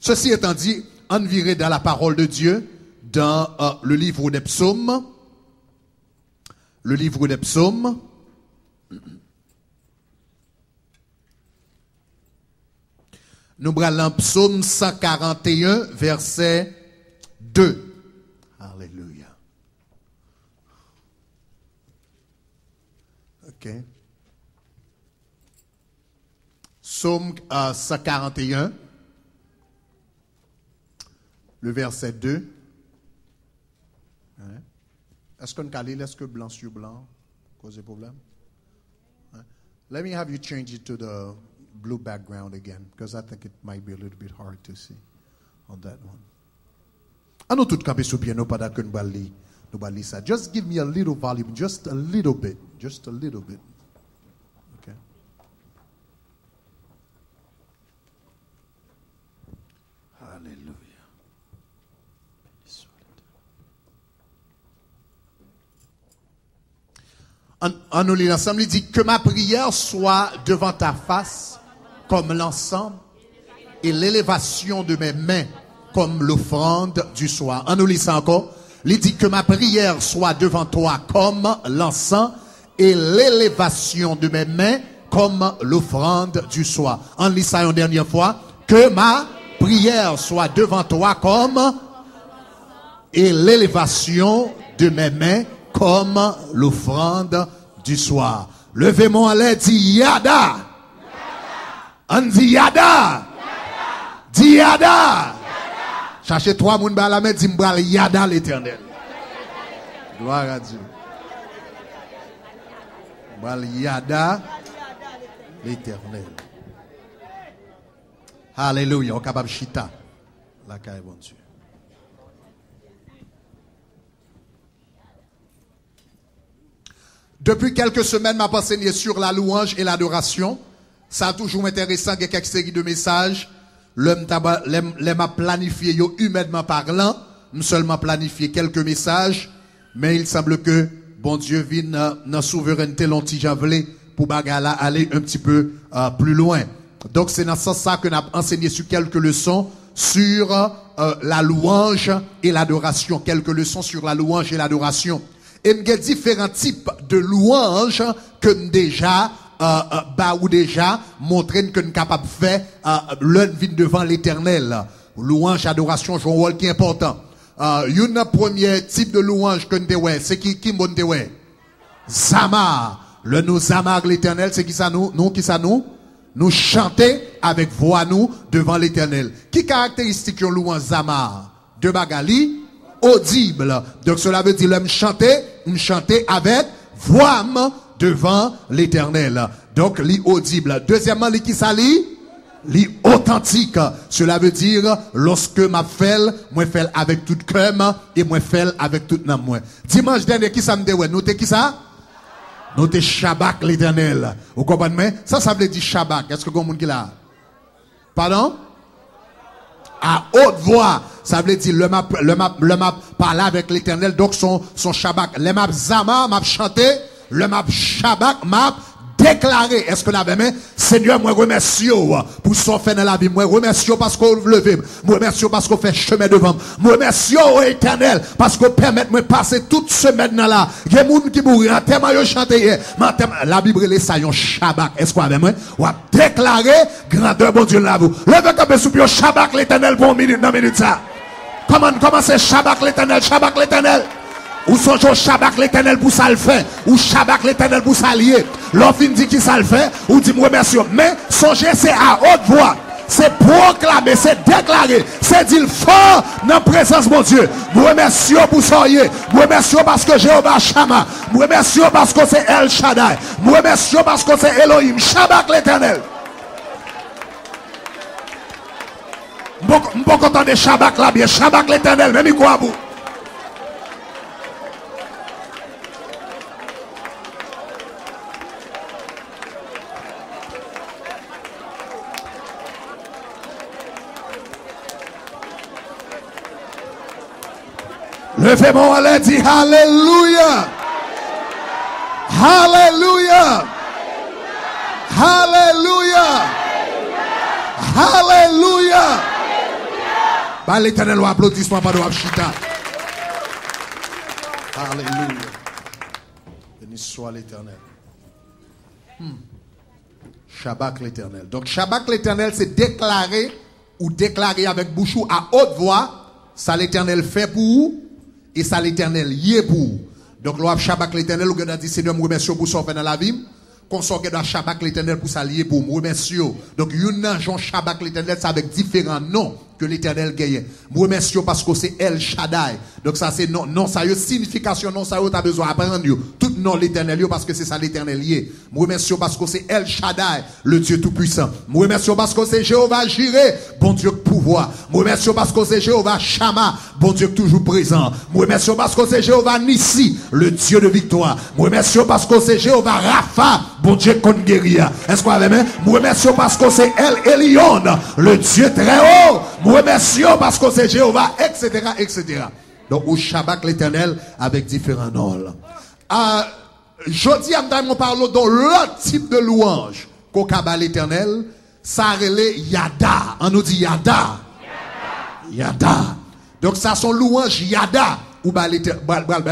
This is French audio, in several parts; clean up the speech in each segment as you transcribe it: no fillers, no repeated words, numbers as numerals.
Ceci étant dit, on virait dans la parole de Dieu, dans le livre des psaumes. Le livre des psaumes. Nous prenons psaume 141, verset 2. Alléluia. OK. Psaume 141, le verset 2. Hein? Est-ce qu'on calme, est-ce que blanc sur blanc cause problème? Hein? Let me have you change it to the blue background again, because I think it might be a little bit hard to see on that one. I know tout camper sur piano pendant que nous allons ça. Just give me a little volume, just a little bit. Okay. Hallelujah. En nous lisant ensemble, il dit que ma prière soit devant ta face comme l'encens et l'élévation de mes mains comme l'offrande du soir. En nous lisant encore, il dit que ma prière soit devant toi comme l'encens et l'élévation de mes mains comme l'offrande du soir. En lisant une dernière fois, que ma prière soit devant toi comme et l'élévation de mes mains comme l'offrande du soir. Levez-moi l'air, dit Yada. On dit Yada. Dit Yada. Cherchez trois moun ba la main, dit m'bral Yada l'Éternel. Gloire à Dieu. M'bral Yada l'Éternel. Alléluia. On est capable de chita. La caille bon Dieu. Depuis quelques semaines, m'a enseigné sur la louange et l'adoration. Ça a toujours intéressant, il y a quelques séries de messages. L'homme m'a planifié, humainement parlant, seulement planifié quelques messages, mais il semble que bon Dieu vient dans la souveraineté l'anti javelé pour bagala aller un petit peu plus loin. Donc c'est dans ce sens que nous avons enseigné sur quelques leçons sur la louange et l'adoration, quelques leçons sur la louange et l'adoration. Et il y a différents types de louanges que nous déjà ou déjà montrer que nous sommes capables de faire l'un vient devant l'Éternel. Louange, adoration joue un rôle qui est important. Un premier type de louange que nous avons, c'est qui monte Zamar. Le nous Zamar l'Éternel, c'est qui ça nous? Nous chanter avec voix nous devant l'Éternel. Qui caractéristique une louange Zamar? De bagali audible. Donc cela veut dire me chanter avec voix devant l'Éternel. Donc li audible. Deuxièmement, li qui ça li authentique. Cela veut dire lorsque ma fait, moi fait avec tout cœur et moi fait avec tout âme moi. Dimanche dernier qui ça me dit ouais, nous qui ça? Nous te Shabbat l'Éternel. Vous comprenez? Ça veut dire Shabbat. Est-ce que vous monde qui là? Pardon? À haute voix, ça veut dire le map parler avec l'Éternel, donc son Shabbat. Le map Zama m'a chanté, le map Shabbat m'a déclaré. Est-ce que la même Seigneur, moi remercie pour son fait dans la vie. Moi remercie parce qu'on levé. Moi remercie parce qu'on fait chemin devant. Moi remercie au Éternel parce qu'on permet de me passer toute semaine là. Il y a des gens qui mourent en thème à chanter. La Bible est ça un Shabbat. Est-ce qu'on a même ou a déclaré grandeur bon Dieu là vous. Levez comme sous pied Shabbat l'Éternel pour une minute, 2 minutes ça. Comment c'est Shabbat l'Éternel? Ou son jour Shabbat l'Éternel pour ça le fait. Ou Shabbat l'Éternel pour ça lier. L'offre dit qui ça le fait. Ou dit moi merci. Mais songez c'est à haute voix. C'est proclamer, c'est déclarer. C'est dire fort dans la présence de mon Dieu. Moi merci pour ça. Moi merci parce que Jéhovah Shama. Moi merci parce que c'est El Shaddai. Moi merci parce que c'est Elohim. Shabbat l'Éternel. M'bon content de Shabbat là bien. Shabbat l'Éternel. Même quoi à vous. Levez-moi l'air, dit Alléluia. Alléluia. Alléluia. Alléluia. Bah, l'éternel, applaudissement par le chita. Alléluia. Béni soit l'éternel. Shabbat l'éternel. Donc, Shabbat l'éternel, c'est déclarer ou déclarer avec bouche à haute voix, ça l'éternel fait pour vous et ça l'éternel y est pour vous. Donc, l'on Shabbat l'éternel, on a dit, Seigneur, me remercie pour ça fait dans la vie. Qu'on soit dans Shabbat l'éternel pour s'allier pour me remercier. Donc, il y a un Shabbat l'éternel, c'est avec différents noms que l'éternel gagne. Me remercie parce que c'est El Shaddai. Donc, ça, c'est non, ça y a signification, non, ça y a t'as besoin d'apprendre. Tout nom l'éternel, parce que c'est ça l'éternel lié. Me remercie parce que c'est El Shaddai, le Dieu tout-puissant. Me remercie parce que c'est Jéhovah Jireh, bon Dieu de pouvoir. Me remercie parce que c'est Jéhovah Shammah, bon Dieu toujours présent. Me remercie parce que c'est Jéhovah Nissi, le Dieu de victoire. Me remercie parce que c'est Jéhovah Rapha, bon Dieu qu'on guérit. Est-ce qu'on avait même? Me remercie parce que c'est El Elyon, le Dieu très haut. Me remercie parce que c'est Jéhovah, etc., etc. Donc, au Shabbat l'éternel avec différents noms. Jeudi, on parle dans l'autre type de louange qu'au Kabbalah l'éternel, ça relève Yada. On nous dit Yada. Yada. Donc, ça sont louanges Yada ou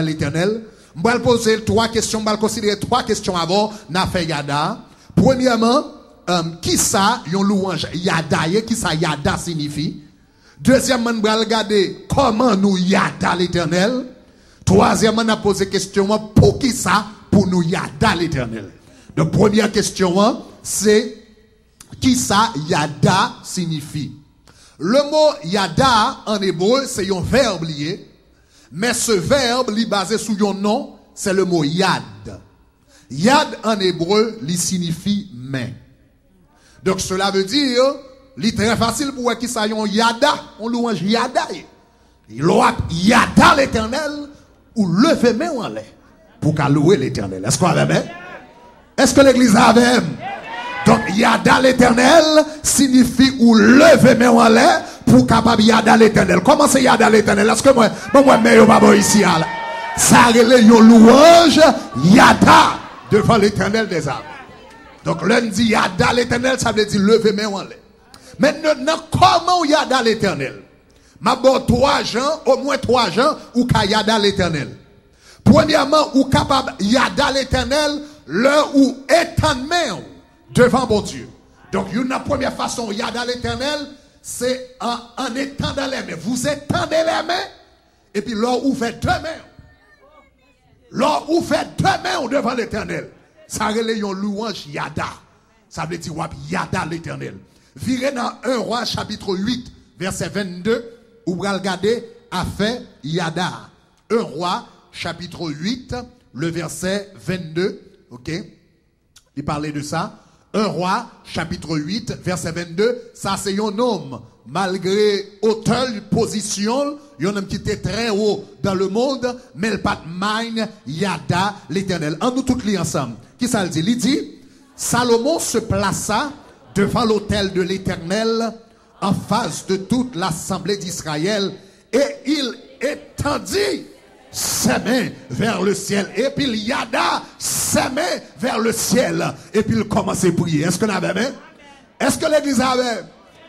l'éternel. Je vais poser trois questions, je vais considérer trois questions avant, n'a fait Yada. Premièrement, qui ça, yon louange Yada, qui ça Yada signifie? Deuxièmement, je vais regarder comment nous Yada l'éternel. Troisièmement, on a posé question pour qui ça, pour nous Yada l'éternel. Donc, première question, c'est qui ça Yada signifie? Le mot Yada en hébreu, c'est un verbe lié. Mais ce verbe, li basé sur un nom, c'est le mot Yad. Yad en hébreu, li signifie main. Donc cela veut dire, li très facile pour qui ça yon Yada, on louange Yada. Yada l'éternel, ou lever main en l'air, pour qu'à louer l'éternel. Est-ce qu'on avait même? Est-ce que l'église avait même? Donc Yada l'éternel signifie ou lever main en l'air, pour capable Yada l'éternel. Comment c'est Yada l'éternel? Est-ce que moi, mais pas ici, là. Ça relève une louange Yada devant l'éternel des âmes. Donc, lundi Yada l'éternel, ça veut dire lever main en l'air. Maintenant, comment Yada l'éternel? Ma bon 3 gens, au moins 3 gens, ou ka Yada l'éternel. Premièrement, ou capable Yada l'éternel, l'heure où étend main devant bon Dieu. Donc, une première façon Yada l'éternel, c'est en étendant les mains. Vous étendez les mains, et puis là, vous faites 2 mains. Là, vous faites 2 mains devant l'éternel. Ça relève une louange Yada. Ça veut dire Yada l'éternel. Virez dans 1 Roi chapitre 8, verset 22, où vous regardez affaire Yada. 1 Roi chapitre 8, le verset 22. Ok? Il parlait de ça. 1 Roi, chapitre 8, verset 22, ça c'est un homme, malgré hauteur, position, un homme qui était très haut dans le monde, mais il pas mine Yada l'éternel. En nous tous les ensemble. Qui ça le dit? Il dit, Salomon se plaça devant l'autel de l'éternel, en face de toute l'assemblée d'Israël, et il étendit ses mains vers le ciel. Et puis il Yada ses mains vers le ciel. Et puis il commence à prier. Est-ce que l'avait même? Est-ce que l'église avait?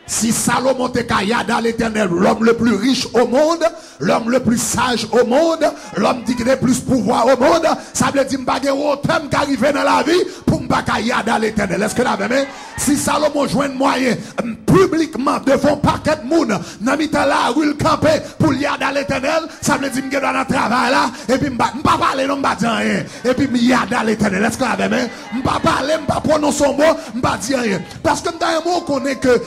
Si Salomon était Yada l'éternel, l'homme le plus riche au monde, l'homme le plus sage au monde, l'homme qui a plus pouvoir au monde, ça veut dire que autant qu'arriver dans la vie pour me Yada l'éternel. Est-ce que l'avait même? Si Salomon joue un moyen publiquement devant un paquet de monde, dans la rue camper pour Yada l'éternel, ça veut dire que je dois dans le travail là, et puis je ne vais pas parler, non, je ne vais pas dire rien. Et puis Yada l'éternel. Est-ce que l'avait même? Je ne vais pas parler, je ne vais pas prononcer un mot, je ne vais pas dire rien. Parce que dans un mot, on connaît que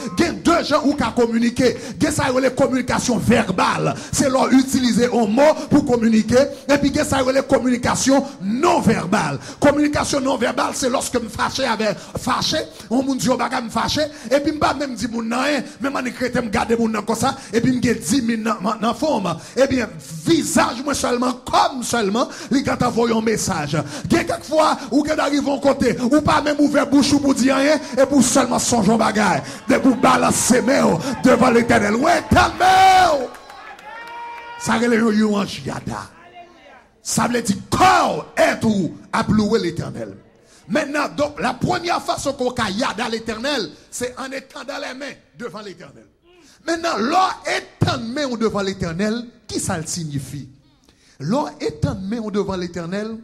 deux gens ou qu'à communiquer, ça y est communication verbale, c'est leur utiliser un mot pour communiquer, et puis ça y est communication non verbale. Communication non verbale, c'est lorsque me fâché avec fâché, on me dit baga me fâché, et puis m'pa même dit moun nan, même en écrit me garder moun nan comme ça, et puis me 10 000 dans forme, et bien visage moi seulement comme seulement, li quand envoyer un message. Quelquefois ou que d'arriver en côté, ou pas même ouvert bouche pour dire rien, et pour seulement songer bagay, de pour balancer devant l'éternel. Ouais, calme. Ça relève une louange Yada. Ça veut dire corps est tout à louer l'éternel. Maintenant, donc, la première façon qu'on Yada l'éternel, c'est en étendant les mains devant l'éternel. Maintenant, là, étend étendre main devant l'Éternel, qui ça le signifie? Lors étendre main devant l'Éternel,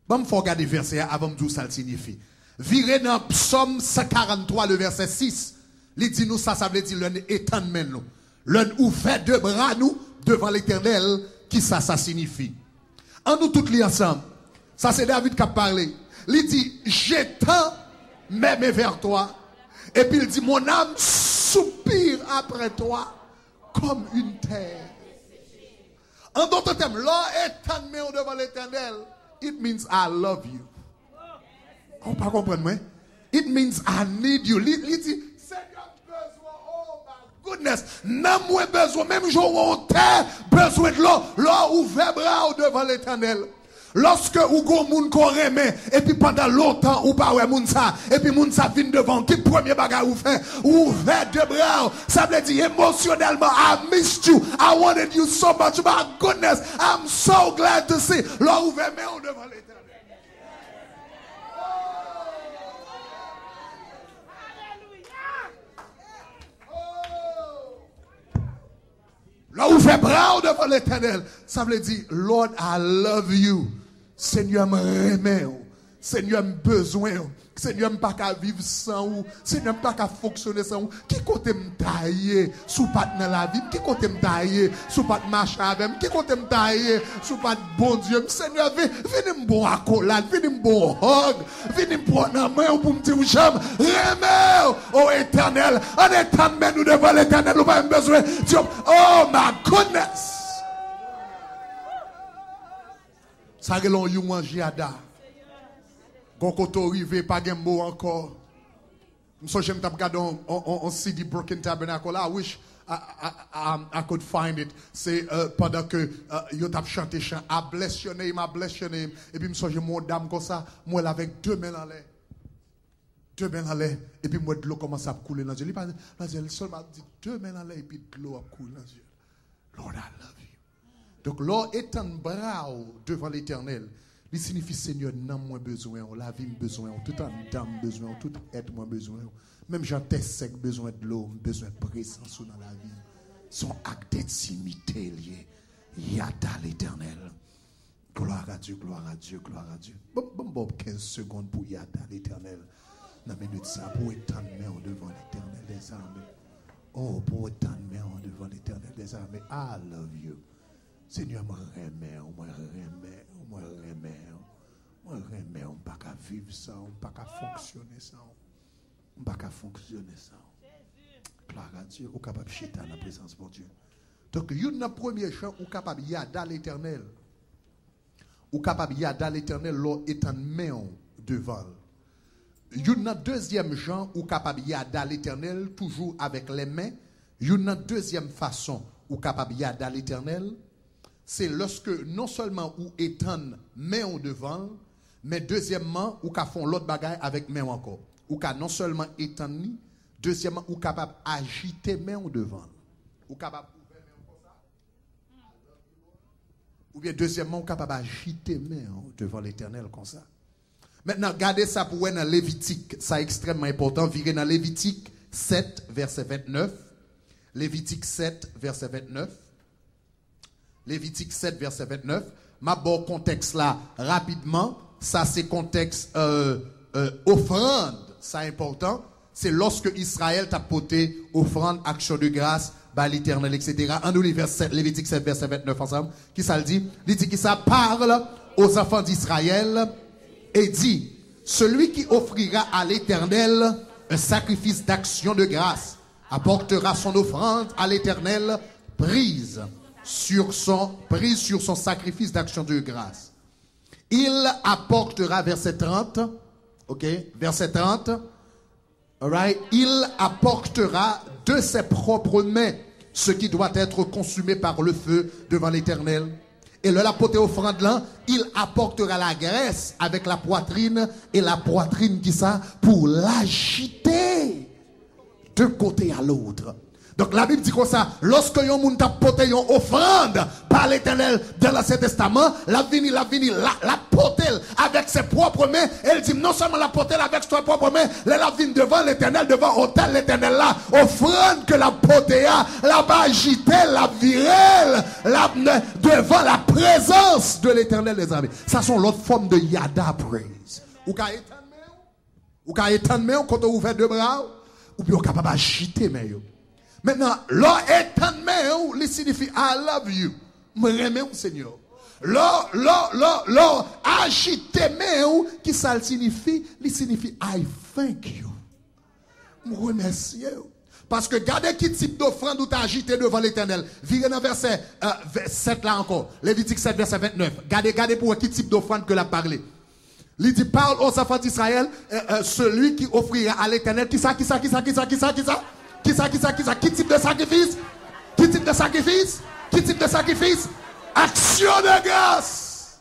bon, il faut regarder le verset avant de dire ça le signifie. Virez dans Psaume 143, le verset 6. Il dit nous, ça veut dire l'un étendre main nous. L'un ouvert deux bras nous devant l'Éternel, qui ça signifie? En nous tous les ensemble. Ça c'est David qui a parlé. Il dit, j'étends mes mains vers toi. Et puis il dit, mon âme soupire après toi comme une terre. En d'autres termes, là, étendre mes mains devant l'Éternel, it means I love you. On pas comprendre moi? It means I need you. Il dit, Seigneur, besoin, oh my goodness, n'a moins besoin, même jour où on t'a besoin de l'eau, l'eau ouvert bras devant l'Éternel. Lorsque ou go moun ko remet et puis pendant longtemps ou pas ouais moun ça et puis moun ça vient devant qui premier bagage ou fait ouvert deux bras ça veut dire émotionnellement I missed you, I wanted you so much, my goodness, I'm so glad to see l'on ouvert mais on devant l'Éternel. L'on ouvert bras devant l'Éternel, ça veut dire Lord I love you. Seigneur, me remet. Seigneur, me besoin. Seigneur, me pas qu'à vivre sans ou. Seigneur, me pas qu'à fonctionner sans ou. Qui côté me tailler sous pas dans la vie? Qui côté me tailler sous pas marcher avec? Qui côté me tailler sous pas bon Dieu? Seigneur, venez me bon accolade, venez me bon hug, venez me prendre la main pour me dire j'aime. Remets, oh Éternel, en étant mais nous devant l'Éternel, nous pas besoin. Oh my goodness. Ça relon you manger ada. Gon koto rive pas gen mot encore. So j'aime t'a regarder on CD Broken Tabernacle. I wish I could find it. C'est pendant que yo t'a chanté chant I bless your name, I bless your name. Et puis me songe mon dame comme ça, moi avec deux mains en l'air. Deux mains en l'air et puis moi de l'eau commence à couler dans les yeux. Il pas seulement dit deux mains en l'air et puis de l'eau a coulé dans les yeux. Lord I love you. Donc, l'or étant bras devant l'Éternel, il signifie Seigneur, n'a moins besoin, la vie besoin, tout en dame besoin, tout être moins besoin. Même Jean sec besoin de l'eau, besoin de présence dans la vie. Son acte d'intimité lié. Yada l'Éternel. Gloire à Dieu, gloire à Dieu, gloire à Dieu. Bon, 15 secondes pour Yada l'Éternel. Dans la minute ça, pour étendre main devant l'Éternel des armées. Oh, pour étendre main devant l'Éternel des armées. I love you. Seigneur, moi remets, on pas qu'à vivre ça, on pas qu'à fonctionner ça, on pas qu'à fonctionner ça. Gloire à Dieu, on capable de chiter à la présence de Dieu. Donc, il y a un premier chant, on capable de yada l'Éternel. On capable de yada l'Éternel, l'eau étant main devant. Il y a un deuxième chant, on capable de yada l'Éternel, toujours avec les mains. Il y a une deuxième façon, on capable de yada l'Éternel. C'est lorsque non seulement ou étendre main devant, mais deuxièmement, ou qu'à font l'autre bagaille avec main encore. Ou qu'à non seulement étendre, deuxièmement, ou capable agiter main devant. Ou capable ouvrir main comme ça. Ou bien deuxièmement, ou capable agiter main devant l'Éternel comme ça. Maintenant, gardez ça pour dans Lévitique, ça est extrêmement important. Virez dans Lévitique 7, verset 29. Lévitique 7, verset 29. Lévitique 7, verset 29. Ma bon contexte là, rapidement. Ça, c'est contexte offrande. Ça, important. C'est lorsque Israël t'a porté offrande, action de grâce, bah, l'Éternel, etc. En nous, Lévitique 7, verset 29 ensemble. Qui ça le dit? Il dit que ça parle aux enfants d'Israël et dit, celui qui offrira à l'Éternel un sacrifice d'action de grâce apportera son offrande à l'Éternel prise sur son sacrifice d'action de grâce. Il apportera, verset 30, ok, verset 30, alright, il apportera de ses propres mains ce qui doit être consumé par le feu devant l'Éternel. Et le l'apporter offrande là, il apportera la graisse avec la poitrine, et la poitrine qui ça, pour l'agiter de côté à l'autre. Donc la Bible dit comme ça, lorsque yon moun t'a porté yon offrande par l'Éternel dans l'Ancien Testament, la porté avec ses propres mains. Elle dit non seulement la porté avec ses propres mains, la vini devant l'Éternel, devant l'autel l'Éternel là, offrande que la porté la va agiter, la virelle, devant la présence de l'Éternel des armées. Ça sont l'autre forme de yada praise. Ou ka étendre main quand on ouvre deux bras, ou bien on capable agiter main. Maintenant, l'or étendre main, il signifie I love you. Me remercie Seigneur. L'or agiter main, qui ça signifie? Il signifie I thank you. Me remercie. Parce que regardez qui type d'offrande ou t'as agité devant l'Éternel. Virez dans verset 7 là encore. Lévitique 7 verset 29. Regardez pour qui type d'offrande que l'a parlé. Il dit parle aux enfants d'Israël, celui qui offrira à l'Éternel. Qui type de sacrifice? Qui type de sacrifice? Qui type de sacrifice? Action de grâce.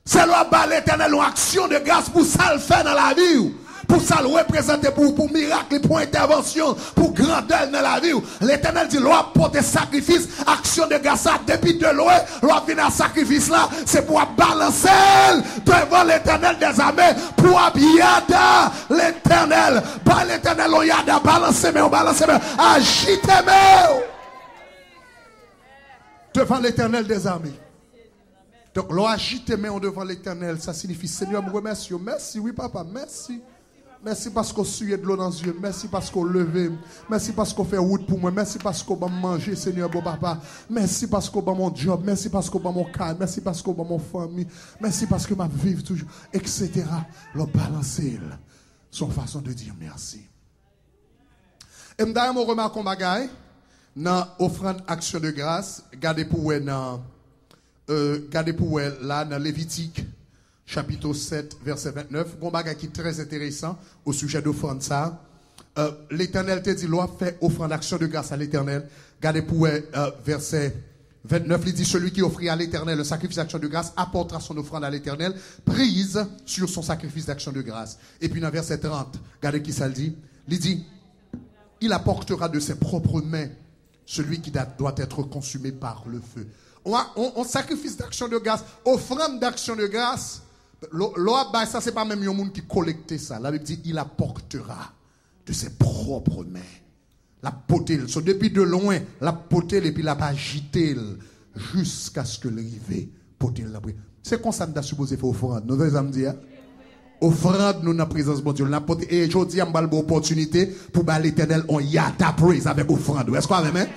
C'est l'Éternel une action de grâce pour ça le faire dans la vie. Pour ça le représenter pour miracle, pour intervention, pour grandeur dans la vie. L'Éternel dit, l'on porte sacrifice, action de grâce, depuis de loin, l'on vient à sacrifice là, c'est pour balancer devant l'Éternel des armées, pour yada l'Éternel. Par l'Éternel, on yada, balancer, mais agitez, mais devant l'Éternel des armées. Donc, l'on agite, mais devant l'Éternel, ça signifie, Seigneur, me remercie. Merci, oui, papa, merci. Merci parce qu'on suit de l'eau dans les yeux. Merci parce qu'on lève. Merci parce qu'on fait route pour moi. Merci parce qu'on va manger, Seigneur, bon papa. Merci parce qu'on va mon job. Merci parce qu'on va mon cadre. Merci parce qu'on va mon famille. Merci parce que ma vie toujours, etc. Le balancer, son façon de dire merci. Et d'ailleurs, je remarque un bagage dans l'offrande action de grâce. Regardez pour là, dans Lévitique. Chapitre 7, verset 29. Un bagage qui est très intéressant au sujet d'offrande ça. L'Éternel te dit, l'on fait offrande d'action de grâce à l'Éternel. Regardez pour verset 29, il dit, celui qui offrit à l'Éternel le sacrifice d'action de grâce apportera son offrande à l'Éternel, prise sur son sacrifice d'action de grâce. Et puis dans verset 30, regardez qui ça le dit. Il dit, il apportera de ses propres mains celui qui doit être consumé par le feu. On sacrifice d'action de grâce, offrande d'action de grâce. Ça, c'est pas même un monde qui collecte ça. La Bible dit, il apportera de ses propres mains. La potée. Depuis de loin, la potée et puis la agiter jusqu'à ce que l'arrivée potée. C'est comme ça que nous avons supposé faire offrande. Nous avons dit, offrande nous dans la présence de Dieu. Et aujourd'hui, on a une opportunité pour l'Éternel, on y a ta praise avec offrande. Est-ce qu'on même?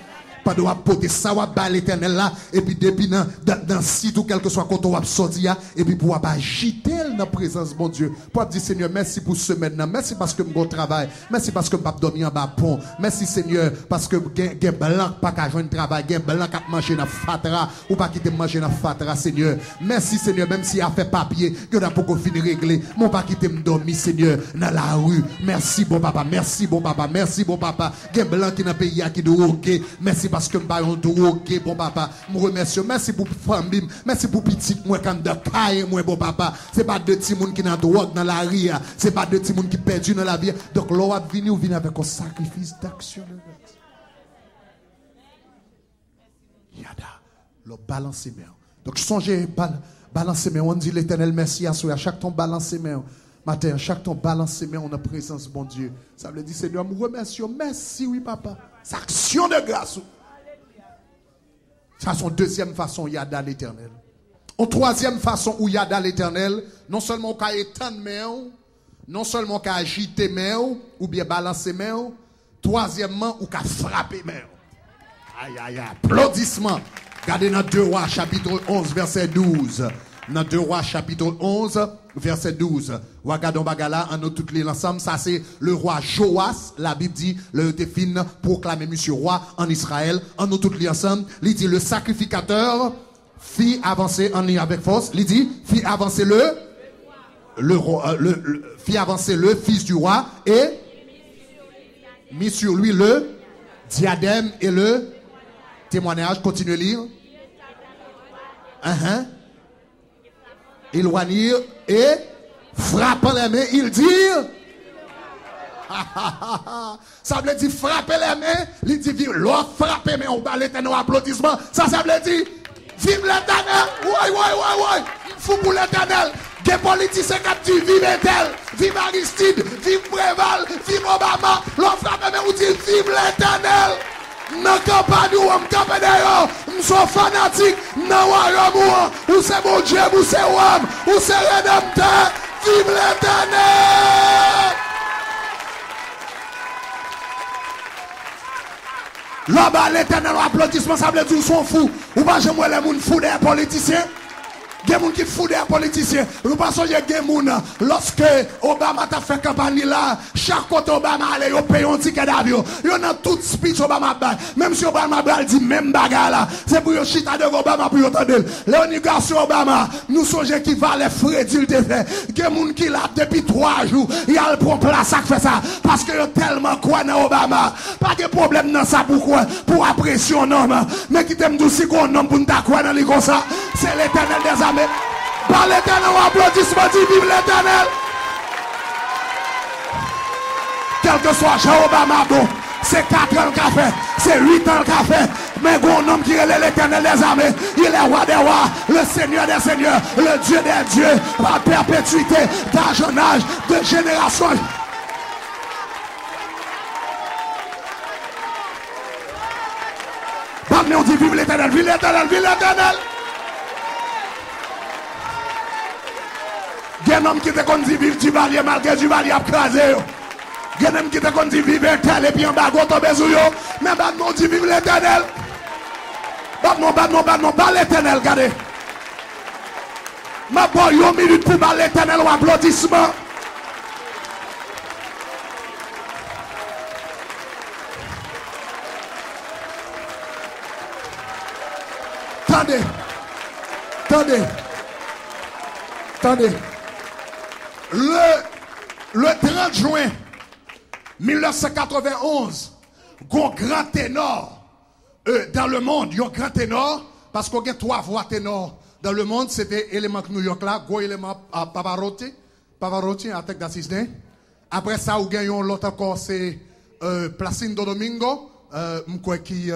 Pas de porter ça va bas l'Éternel là et puis depuis dans site ou quelque soit quand on va sortir et puis pour agiter dans la présence bon Dieu pour dire Seigneur merci pour ce semaine merci parce que mon travail merci parce que m'a dormi en bas pont merci Seigneur parce que gen blanc pas qu'à joindre travail gen blanc qu'à manger dans fatra ou pas quitter manger dans fatra Seigneur merci Seigneur même si a fait papier que n'a pas fini régler mon pas quitter me dormir Seigneur dans la rue merci bon papa merci bon papa merci bon papa gen blanc qui dans pays qui drogué merci parce que m'bayon drogué bon papa me remercie merci pour famille merci pour petit moi quand de caille moi bon papa c'est pas de petit monde qui dans drogue dans la rue c'est pas de petit monde qui perdu dans la vie donc l'on va venir avec un sacrifice d'action de grâce yada le balancer main donc songez balancer main on dit l'Éternel merci à soi à chaque temps balancer main matin chaque temps balancer main en présence bon Dieu ça veut dire Seigneur me remercie merci oui papa c'est action de grâce. Ça, c'est une deuxième façon où il y a dans l'Éternel. Une troisième façon où il y a dans l'Éternel, non seulement qu'à étendre main, non seulement qu'à agiter main, ou bien balancer main, troisièmement, ou qu'à frapper main. Aïe, aïe, aïe. Applaudissements. Regardez dans 2 Rois, chapitre 11, verset 12. Dans 2 Rois, chapitre 11, verset 12. Regardons bagala, en nous toutes les ensemble. Ça, c'est le roi Joas. La Bible dit, le défine proclamé monsieur roi en Israël. En nous toutes les ensemble. Il dit, le sacrificateur fit avancer en ligne avec force. Il dit, fit avancer fit avancer le fils du roi et mis sur lui le diadème et le témoignage. Continuez à lire. Éloignir et frappant les mains, il dit Ça veut dire frapper les mains, il dit vive l'autre frapper mais on bat l'éternel applaudissement. Ça veut dire vive l'éternel. Ouais. Fou pour l'éternel. Des politiciens qui disent vive Intel, vive Aristide, vive Préval, vive Obama. L'on frappe mais on dit vive l'éternel. Non campagne ou on campe d'ailleurs, nous sommes fanatiques, non royaume ou c'est mon Dieu, ou c'est homme, ou c'est rédempteur. Vive l'éternel. Là-bas, l'éternel, applaudissement, ça veut dire qu'ils sont fous. Ou pas, j'aime les gens fous des politiciens. Il y a des gens qui font des politiciens. Nous pensons qu'il y a des gens, lorsque Obama a fait campagne là, chaque côté Obama allait, il paye un ticket d'avion. Il y a tout speech Obama bail. Même si Obama dit même bagarre là, c'est pour chita de Obama pour entendre. L'émigration Obama, nous songeons qui va les frais d'il te fait. Il y a des gens qui là depuis 3 jours, il y a le place à faire ça. Parce que y a tellement quoi dans Obama. Pas de problème dans ça, pourquoi? Pour apprécier un homme. Mais qui t'aime aussi qu'on homme pour nous quoi dans les comme ça. C'est l'éternel des amis. Par l'éternel, applaudissement, dit vive l'éternel. Quel que soit Jean Obama, bon, c'est 4 ans qu'a fait, c'est 8 ans qu'a fait. Mais un homme qui est l'éternel des armées, il est roi des rois, le Seigneur des seigneurs, le Dieu des dieux, par perpétuité, d'âge en âge, de génération. Mais on dit vive l'éternel, vive l'éternel, vive l'éternel. Il y a un homme qui te dit vive Duvalier malgré Duvalier a crasé. Il y a un homme qui te dit vive Intel et puis en bas, tombe sous yo. Mais on dit vive l'éternel. Bas l'éternel, regardez. Ma boy, 1 minute pour bas l'éternel ou applaudissement. Attendez. Le 30 juin 1991, un grand ténor dans le monde, il y a un grand ténor, parce qu'on a 3 voix ténors dans le monde, c'était élément New York là, gros élément à Pavarotti, à Tech d'Assistin. Après ça, on a l'autre encore, c'est Placido Domingo, qui,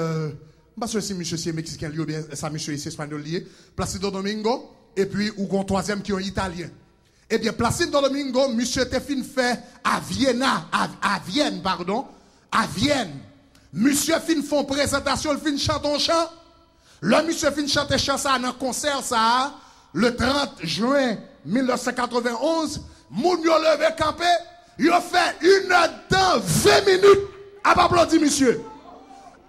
parce que c'est monsieur mexicain, lui, ou bien ça monsieur ici espagnol lié, Placido Domingo, et puis ou un 3e qui est italien. Eh bien, Placido Domingo, monsieur était fait à Vienne. Monsieur fin font présentation, il fin chante un chant. Le monsieur fin chante chant ça dans un concert ça, le 30 juin 1991, moun yo levé campé, yo fait 1 heure temps 20 minutes à applaudir monsieur.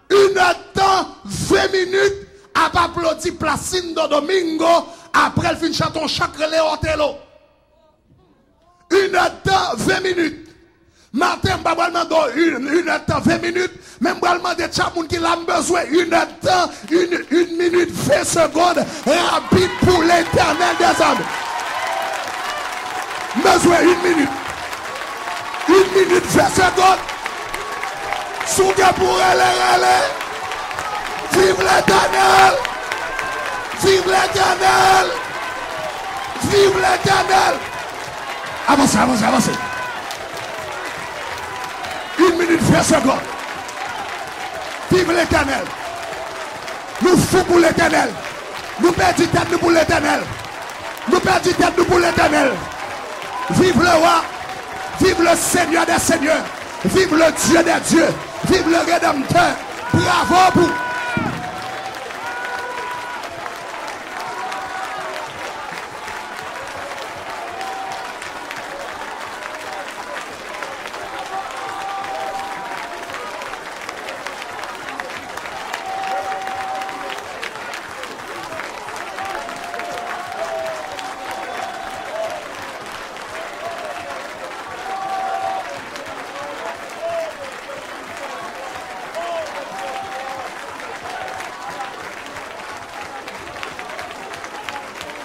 1 heure temps 20 minutes à applaudir Placido Domingo après le fin chante un chant Léotello. 1 heure temps 20 minutes. Martin, je vais demander 1 heure temps 20 minutes. Même je vais demander à moun qui a besoin 1 heure temps, 1 minute 20 secondes. Rapide pour l'éternel des âmes. Besoin 1 minute. 1 minute 20 secondes. Souga pour aller. Vive l'éternel. Vive l'éternel. Vive l'éternel. Avancez. 1 minute 20 secondes. Vive l'éternel. Nous fous pour l'éternel. Nous perdons tête pour l'éternel. Nous perdons tête pour l'éternel. Vive le roi. Vive le Seigneur des seigneurs. Vive le Dieu des dieux. Vive le Rédempteur. Bravo pour.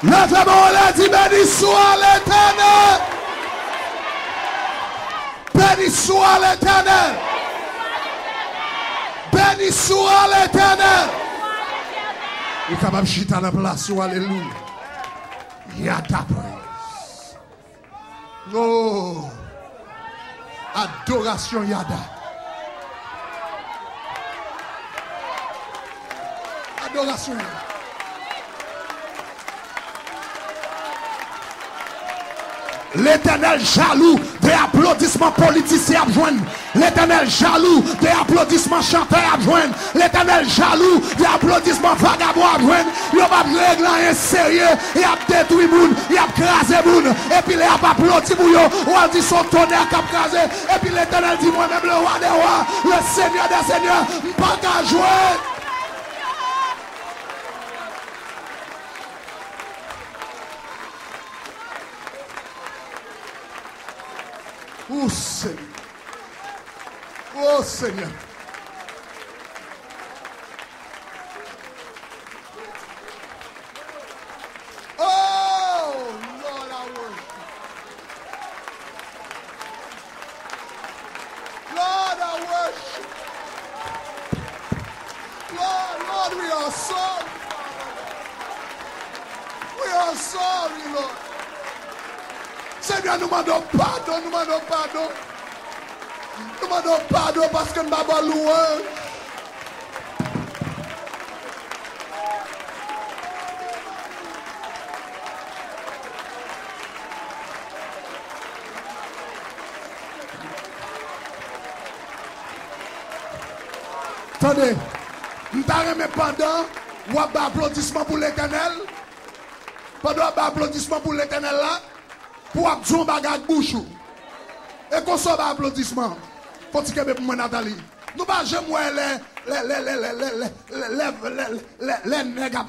Lève-moi, on a dit béni soit l'éternel. Béni soit l'éternel. Béni soit l'éternel. Il est capable de chiter à la place. Alléluia. Il y a ta praise. Oh. Adoration Yada. Adoration Yada. L'Éternel jaloux des applaudissements politiciens à joindre. L'Éternel jaloux des applaudissements chanteurs à joindre. L'Éternel jaloux des applaudissements vagabonds à joindre. Il va régler un sérieux. Il a détruit moun. Il a crasé moun. Et puis il a applaudi pour yo. Ou a dit son tonnerre qui a crasé. Et puis l'Éternel dit moi-même le roi des rois. Le Seigneur des seigneurs. Pas qu'à jouer. Oh Seigneur. Oh Seigneur. Oh Lord, I worship. Lord, I worship. Lord, we are sorry. We are sorry, Lord. Seigneur, nous demandons pardon, nous demandons pardon. Nous demandons pardon parce que nous n'avons pas loué. Attendez, nous t'arrêtons pendant, ou un applaudissement pour l'Éternel. Pendant un applaudissement pour l'Éternel là. Pour abdjon bagage bouche. Et qu'on soit applaudissement. Faut que pour moi Nathalie. Nous pas jamais les nègres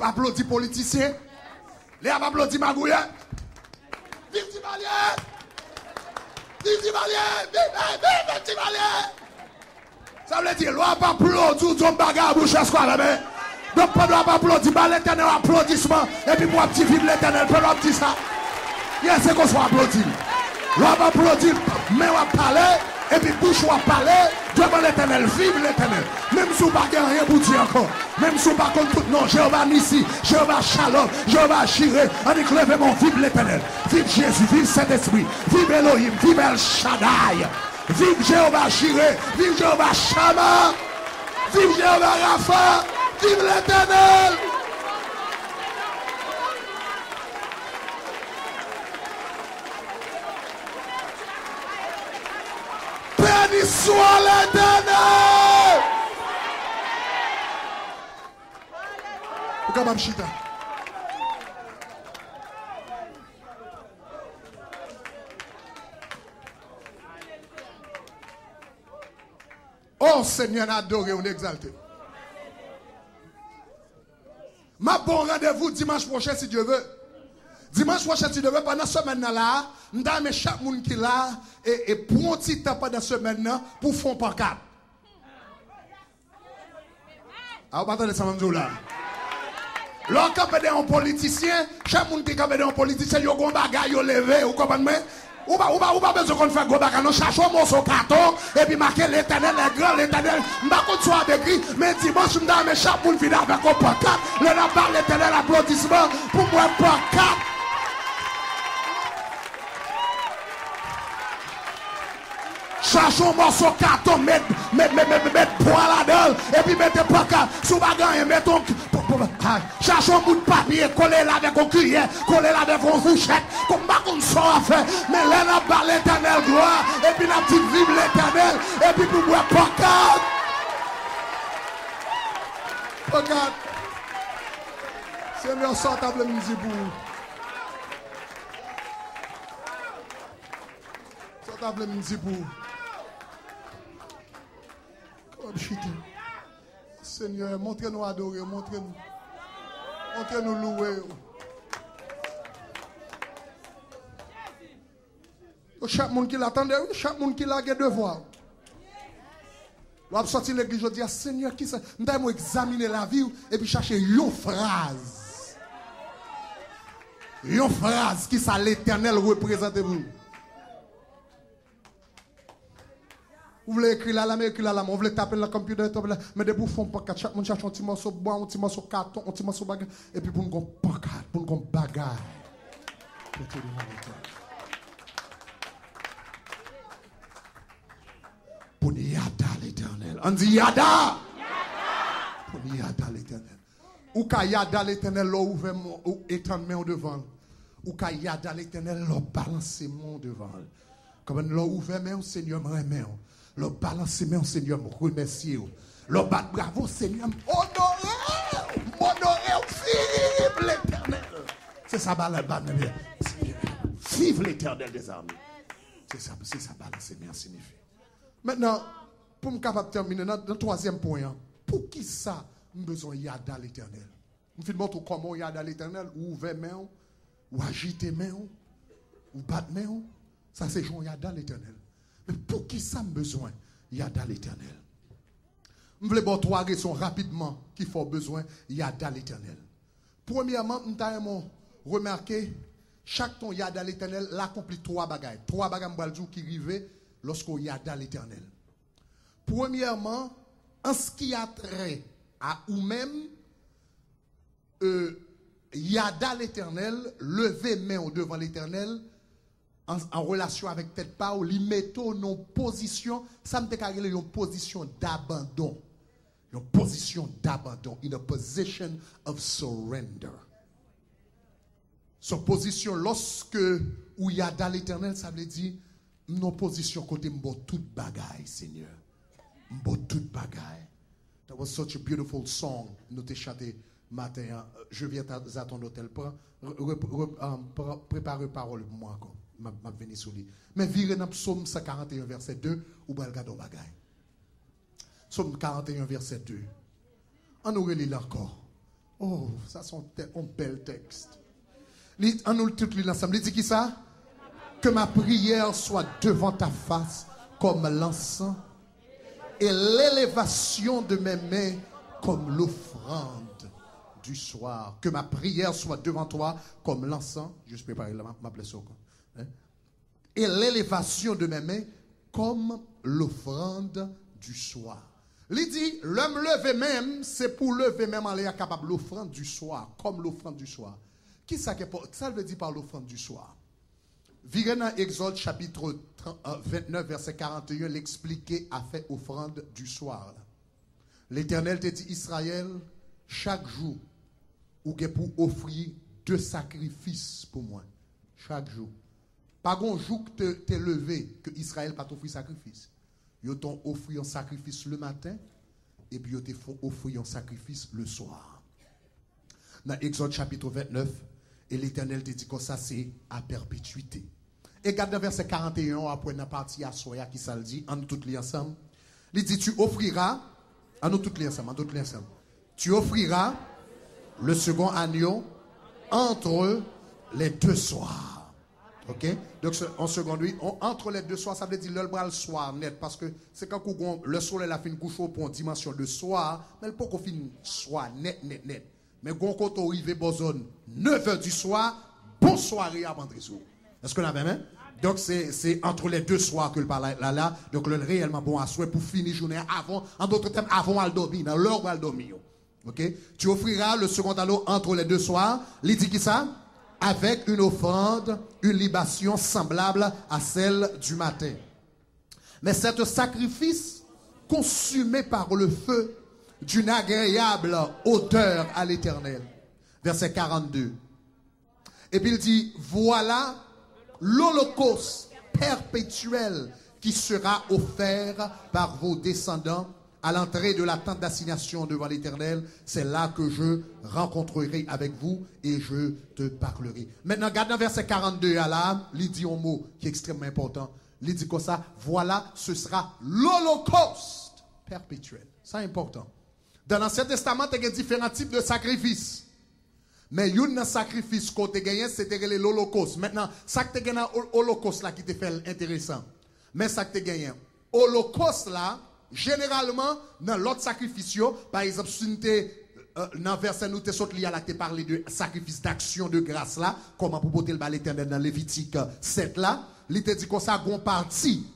applaudissent politiciens. Les applaudissent Magouya. Vive Timalien! Vive Timalien! Vive Timalien! Ça veut dire, l'on pas applaudir ton bagage bouche à ce qu'on a. Donc pendant pas applaudir, l'Éternel applaudissement. Et puis pour petit vive l'Éternel, pendant petit ça. Yes, c'est qu'on soit applaudi. On va applaudir, mais on va parler, et puis bouche on va parler, devant l'Éternel, vive l'Éternel. Même si on n'a rien pour dire encore, même si on n'a pas contre tout, non, Jéhovah Nissi, Jéhovah Shalom, Jéhovah Jireh, on dit levez-moi, vive l'Éternel, vive Jésus, vive Saint-Esprit, vive Elohim, vive El Shaddai, vive Jéhovah Jireh, vive Jéhovah Shammah, vive Jéhovah Rapha, vive l'Éternel. Béni soit l'Éternel. Pourquoi chita? Oh Seigneur, adoré, on exalté. Ma bon rendez-vous dimanche prochain si Dieu veut. Dimanche prochain, si tu veux, pendant ce semaine-là, nous avons chaque monde qui est là et pour un petit temps pendant ce semaine-là pour faire un pancarte. Ah, vous attendez ça, même là. Lorsqu'on est un politicien, chaque monde qui est un politicien, il y a un bagage, il y a levé, vous comprenez? Ou pas besoin qu'on fasse gros bagage, nous cherchons un morceau carton et puis marquer l'Éternel, les grands, l'Éternel. Je ne sais pas qu'on soit écrit, mais dimanche, nous avons chaque monde vient avec un pancarte. Le n'a l'Éternel applaudissement pour moi, un pancarte. Cherchons un morceau carton, mettez poids là-dedans, et puis mettez pancarte. Sous bagage, mettons. Cherchons un bout de papier, collez là avec un cuillère, collez là avec une fourchette, comme pas qu'on soit à faire. Mais là, on a parlé l'Éternel gloire, et puis on a dit vive l'Éternel, et puis pour moi, pancarte. Pancarte. Seigneur, sortable musique pour vous. Sortable musique pour vous. Seigneur, montrez-nous adorer, montrez-nous. Montrez-nous louer. Chaque monde qui l'attendait, chaque monde qui l'a devoir. On va sortir l'église, je dis, Seigneur, qui ça? Nous allons examiner la vie et puis chercher une phrase. Une phrase qui ça l'Éternel représente vous. Vous voulez écrire là, mais écrire là, on voulait taper dans le computer, mais des bouffons pas quatre. Chaque monde cherche un petit morceau bois, un petit morceau carton, un petit morceau bagarre, et puis pour nous pancarte, pour nous bagarre. Pour yada l'éternel. On dit yada. Pour yada l'éternel. Ou ka yada l'éternel, l'on ouvre ou étend main devant. Ou ka yada l'éternel, l'on balance mon devant. Comme l'on ouvre main au Seigneur, main. L'on balance main au Seigneur, remercier. L'on bat bravo Seigneur, honoré, vive l'éternel. C'est ça, vive l'éternel des armées. C'est ça, balance main signifie. Maintenant, pour me capable de terminer, dans le troisième point, pour qui ça, nous avons besoin yada l'éternel? Je vais montrer comment yada l'éternel, ou ouvrir main, ou agiter main, ou battre main. Ça, c'est jouer yada l'éternel. Mais pour qui ça, nous avons besoin yada l'éternel? Je voulais voir trois raisons rapidement qu'il faut besoin yada l'éternel. Premièrement, nous avons remarqué, chaque ton yada l'éternel l'accomplit trois bagailles. Trois bagailles qui arrivent lorsqu'on yada l'éternel. Premièrement, en ce qui a trait à ou même, yada l'éternel, lever main devant l'éternel, en relation avec tête pas, ou li metto non position, ça me déclare une position d'abandon. Une position d'abandon, in a position of surrender. Son position, lorsque ou yada l'éternel, ça veut dire, nos positions côté m'bo tout bagaille, Seigneur. M'bo tout bagaille. That was such a beautiful song. Nous t'ai chanté matin. Je viens à ton hôtel. Prépare parole pour moi encore. M'a venu sur lui. Mais virez dans Psaume 141 verset 2 ou bal gado bagaille. Psaume 41 verset 2. On nous relit encore. Oh, ça sont un bel texte. On nous tout lit ensemble. Il dit qui ça? Que ma prière soit devant ta face comme l'encens et l'élévation de mes mains comme l'offrande du soir. Que ma prière soit devant toi comme l'encens. Juste préparer ma blessure. Et l'élévation de mes mains comme l'offrande du soir. Il dit, l'homme levé même, c'est pour lever même en l'air capable l'offrande du soir, comme l'offrande du soir. Qui ça veut dire par l'offrande du soir? Virez dans Exode chapitre 29 verset 41, l'expliquer a fait offrande du soir. L'Éternel te dit, Israël, chaque jour, ou pour offrir 2 sacrifices pour moi. Chaque jour. Pas un jour que tu es levé, que Israël pas t'offrir sacrifice. Ils t'ont offert un sacrifice le matin, et puis ils t'ont offert un sacrifice le soir. Dans Exode chapitre 29, et l'Éternel te dit que ça c'est à perpétuité. Et regarde dans verset 41, après la partie à Soya qui ça le dit, en nous tous les ensemble. Il dit, tu offriras, en nous tous les ensemble, tu offriras le second agneau entre les 2 soirs. Ok? Donc, en seconde, entre les 2 soirs, ça veut dire le soir net. Parce que c'est quand le soleil a fait une couche pour une dimension de soir, mais il peut qu'on finisse soir net. Mais quand on arrive à zone 9h du soir, bon soirée à Bandrezou. Est-ce que vous l'avez même? Donc, c'est entre les 2 soirs que le parle là. Donc, le réellement bon à souhait pour finir la journée avant, en d'autres termes, avant à dormir, dans l'heure où elle dormir. Ok? Tu offriras le second anneau entre les 2 soirs. Il dit qui ça? Avec une offrande, une libation semblable à celle du matin. Mais cet sacrifice consumé par le feu d'une agréable odeur à l'Éternel. Verset 42. Et puis il dit, voilà l'holocauste perpétuel qui sera offert par vos descendants à l'entrée de la tente d'assignation devant l'Éternel. C'est là que je rencontrerai avec vous et je te parlerai. Maintenant, regarde dans verset 42 à là, il dit un mot qui est extrêmement important. Il dit comme ça, voilà, ce sera l'holocauste perpétuel. C'est important. Dans l'Ancien Testament, il y a différents types de sacrifices. Mais il y a un sacrifice qu'on a gagné, c'était l'holocauste. Maintenant, ça que tu as gagné dans l'holocauste là qui te fait intéressant. Mais ça que tu as gagné, l'holocauste là, généralement, dans l'autre sacrifice, par exemple, si nous dans le verset nous te parlé de sacrifice d'action de grâce là, comment pour porter le bal éternel dans Lévitique 7 là, il te dit qu'on ça gon parti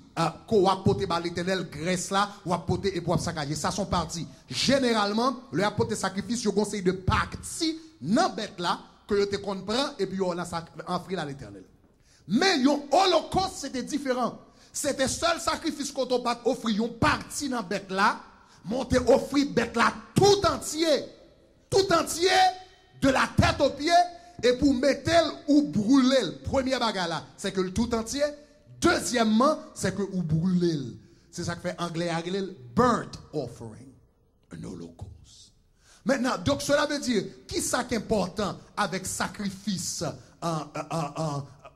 qu'on va porter bal éternel grâce là, ou va porter et pour saccager, ça sont partis. Généralement, le apporter sacrifice, yo conseille de partie dans bête là que te comprend et puis on a offrir à l'Éternel. Mais yon holocauste c'était différent. C'était seul sacrifice qu'on doit offrir une partie dans bête là, monter offrir bête là tout entier de la tête aux pieds et pour mettre ou brûler. Premier bagage là, c'est que le tout entier. Deuxièmement, c'est que ou brûler. C'est ça que fait anglais burnt offering, un holocauste. Maintenant, donc cela veut dire qui ça qui est important avec sacrifice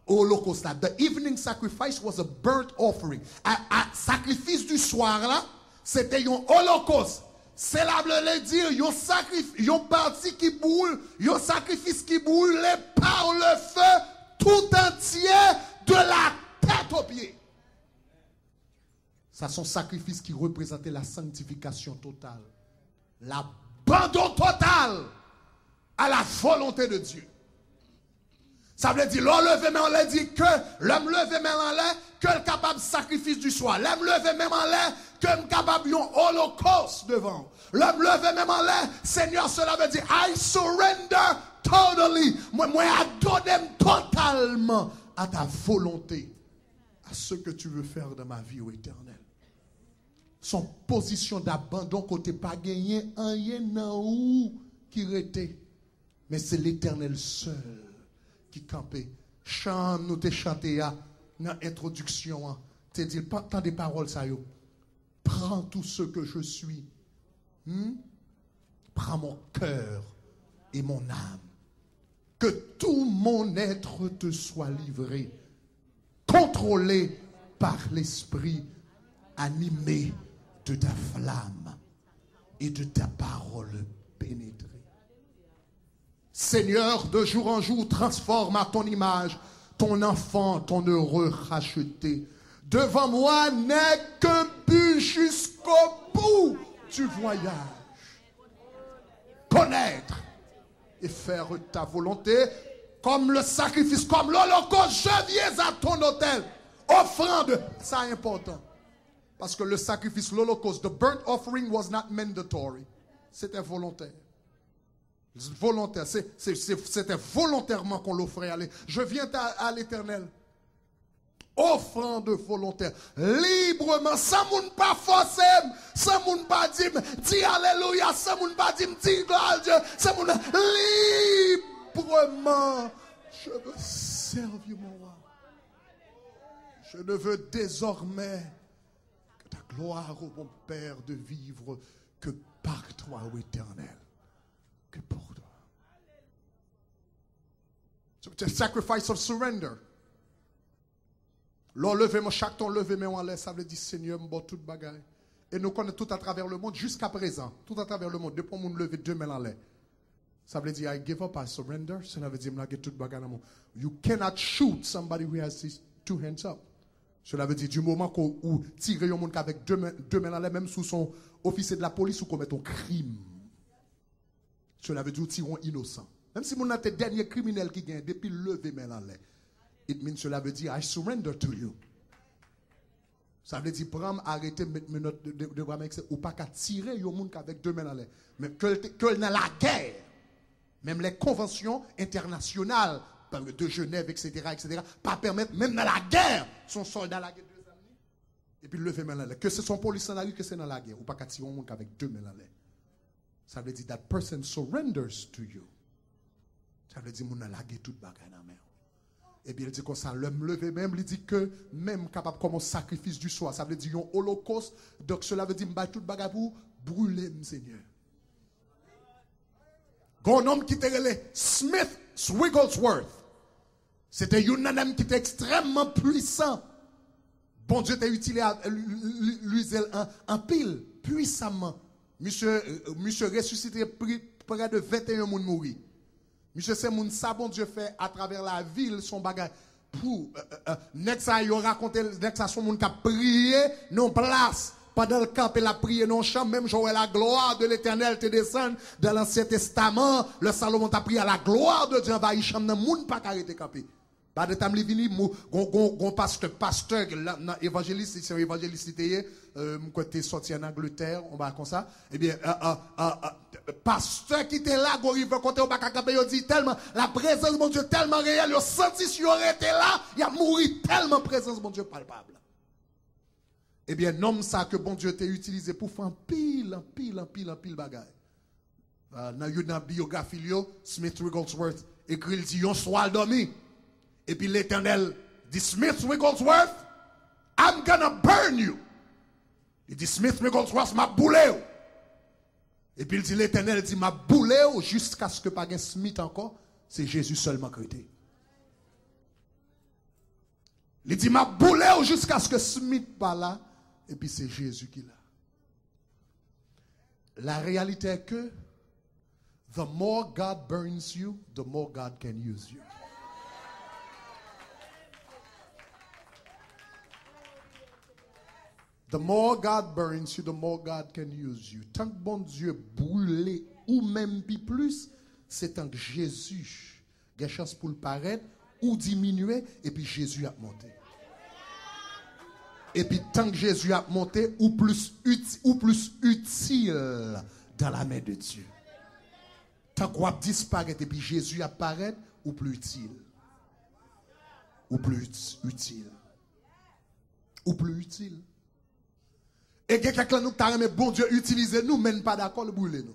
holocauste là. The evening sacrifice was a burnt offering. Sacrifice du soir là, c'était un holocauste. C'est là veut dire un sacrifice, un parti qui brûle, un sacrifice qui brûle par le feu tout entier de la tête aux pieds. Ça, son sacrifice qui représentait la sanctification totale, l'abandon total à la volonté de Dieu. Ça veut dire, l'homme levé, mais on l'a dit que l'homme levé, mais en l'air, que le capable sacrifice du soir. L'homme levé, même en l'air, que le capable d'un holocauste devant. L'homme levé, même en l'air, Seigneur, cela veut dire, I surrender totally. Moi, adonne totalement à ta volonté, à ce que tu veux faire dans ma vie éternelle. Son position d'abandon côté pas gagné, rien nan ou qui rete. Mais c'est l'Éternel seul qui campait. Chant, nous te chanté dans l'introduction. Tu dis, tant des paroles, ça yo. Prends tout ce que je suis. Prends mon cœur et mon âme. Que tout mon être te soit livré. Contrôlé par l'Esprit, animé de ta flamme et de ta parole pénétrée. Seigneur, de jour en jour, transforme à ton image ton enfant, ton heureux racheté. Devant moi n'est qu'un but jusqu'au bout du voyage. Connaître et faire ta volonté comme le sacrifice, comme l'holocauste. Je viens à ton autel. Offrande, ça est important. Parce que le sacrifice, l'holocauste, the burnt offering was not mandatory. C'était volontaire. Volontaire. C'était volontairement qu'on l'offrait. Je viens à l'Éternel. Offrande volontaire. Librement. Sans moun pas forcer. Sans moun pas dire, dis alléluia. Sans moun pas dire, dis gloire à Dieu. Sans moun librement. Je veux servir mon roi. Je ne veux désormais que ta gloire, ô mon Père, de vivre que par toi, ô Éternel. Que pour toi. So it's a sacrifice of surrender. L'enlever, chaque ton levé, mais on laisse, ça veut dire Seigneur, m'bon toute bagaille. Et nous connaissons tout à travers le monde, jusqu'à présent, tout à travers le monde, depuis mon lever deux mains en l'air. Ça veut dire I give up, I surrender. Ça veut dire m'laguer toute bagaille dans mon. You cannot shoot somebody who has his two hands up. Cela veut dire du moment où tirer un monde avec deux mains en l'air, même sous son officier de la police ou commet un crime. Cela veut dire tirer un innocent. Même si mon êtes dernier criminel qui gagne depuis lever main en l'air. It means cela veut dire I surrender to you. Ça veut dire prendre arrêter mettre mes notes de bras ou pas qu'à tirer un monde avec deux mains en l'air. Mais que dans la guerre, même les conventions internationales de Genève, etc., pas permettre, même dans la guerre, son soldat la guerre deux amis, et puis lever main en l'air. Que c'est son police en la rue, que c'est dans la guerre, ou pas qu'à tirer un monde avec deux mains en l'air. Ça veut dire that person surrenders to you. Ça veut dire mon a lagué toute bagaille dans la mer. Et bien il dit comme ça, l'homme levé même, il dit que même capable comme un sacrifice du soir, ça veut dire un holocauste. Donc cela veut dire m'ba toute bagaille pour brûler, Seigneur. Un homme qui était relé Smith Wigglesworth. C'était un homme qui était extrêmement puissant. Bon Dieu t'a utilisé en pile, puissamment. Monsieur ressuscité près de 21 moun mouri. Monsieur c'est moun ça bon Dieu fait à travers la ville son bagage pour nek ça yo raconté nek ça son moun qui a prié non place pendant le camp et la prière non champ même jour la gloire de l'Éternel te descend dans l'Ancien Testament le Salomon t'a prié à la gloire de Dieu envahi champ nan moun pas arrêter camper. Pas de temps li vini gon pasteur évangéliste c'est évangéliste côté sorti en Angleterre on va comme ça eh bien pasteur qui était là go rive côté on pas camper yo dit tellement la présence de mon Dieu tellement réelle yo senti si aurait été là il a mouru tellement présence de mon Dieu palpable Eh bien, nom ça que bon Dieu t'a utilisé pour faire un pile bagaille. Dans une biographie, Smith Wigglesworth écrit, il dit, yon soir dormi. Et puis l'Éternel dit, Smith Wigglesworth, I'm gonna burn you. Il dit, Smith Wigglesworth m'a boulé. Et puis il dit, l'Éternel dit, m'a boulé jusqu'à ce que pas un Smith encore, c'est Jésus seulement créé. Il dit, m'a boulé jusqu'à ce que Smith pas là, et puis c'est Jésus qui l'a. La réalité est que, the more God burns you, the more God can use you. The more God burns you, the more God can use you. Tant que bon Dieu brûle ou même plus, c'est tant que Jésus a une chance pour le paraître ou diminuer et puis Jésus a monté. Et puis tant que Jésus a monté ou plus utile dans la main de Dieu. Tant qu'on disparaît et puis Jésus apparaît ou plus utile. Ou plus utile. Ou plus utile. Et quelqu'un nous t'a remis bon Dieu utiliser nous, mais pas d'accord le brûler nous.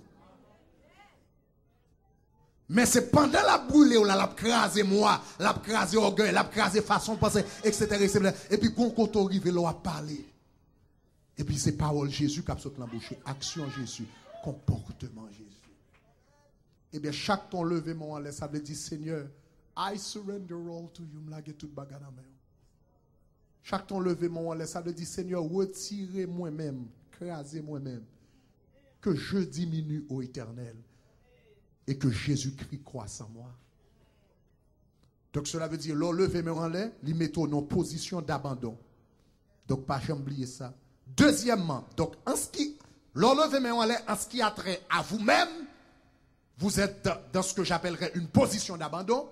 Mais c'est pendant la brûler ou la craser moi, la craser orgueil, la craser façon de penser, etc. Et puis quand on arrive là à parler. Et puis c'est parole Jésus qui a sauté l'embouche, action Jésus, comportement Jésus. Et bien chaque ton levé mon en l'air, ça veut dire Seigneur, I surrender all to you, m'lage tout bagarre dans main. Chaque ton levé mon laisse, ça veut dire Seigneur, retirez moi-même, crasez moi-même, que je diminue au Éternel et que Jésus-Christ croisse en moi. Donc cela veut dire, l'on levé mon l'air, lui mettons en position d'abandon. Donc pas jamais oublier ça. Deuxièmement, donc en ce qui, l'on levé mon l'air, en ce qui a trait à vous-même, vous êtes dans ce que j'appellerais une position d'abandon.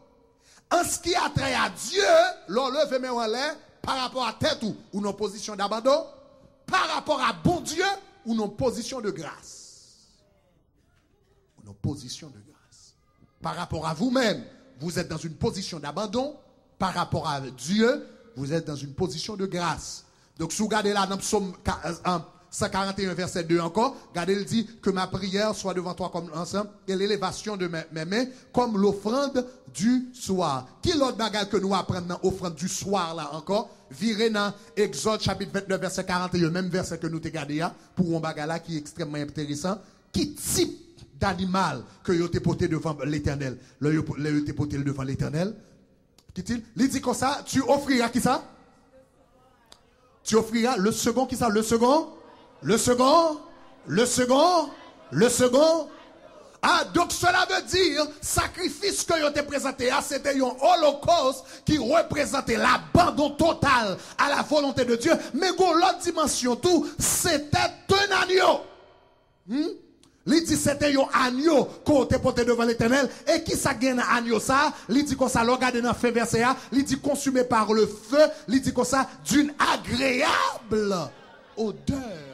En ce qui a trait à Dieu, l'on levé mon l'air, par rapport à tête ou non position d'abandon, par rapport à bon Dieu ou non position de grâce. Ou non position de grâce. Par rapport à vous-même, vous êtes dans une position d'abandon. Par rapport à Dieu, vous êtes dans une position de grâce. Donc, si vous regardez là dans Psaume 141, verset 2 encore, regardez, il dit que ma prière soit devant toi comme l'ensemble et l'élévation de mes mains comme l'offrande du soir. Qui l'autre bagage que nous apprenons dans l'offrande du soir là encore? Virez dans Exode chapitre 29 verset 41, même verset que nous te gardé pour un bagage là qui est extrêmement intéressant. Qui type d'animal que vous avez porté devant l'Éternel? Vous avez porté devant l'Éternel. Qui-t-il? Il dit comme ça, tu offriras qui ça? Tu offriras le second qui ça? Le second? Le second, le second, le second. Ah, donc cela veut dire, sacrifice que vous avez présenté, c'était un holocauste qui représentait l'abandon total à la volonté de Dieu. Mais l'autre dimension tout, c'était un agneau. Il dit c'était un agneau qu'on a porté devant l'Éternel. Et qui ça gagne agneau ça? Il dit qu'on ça, regardez dans le fait verset A, il dit consumé par le feu, il dit qu'on ça, d'une agréable odeur.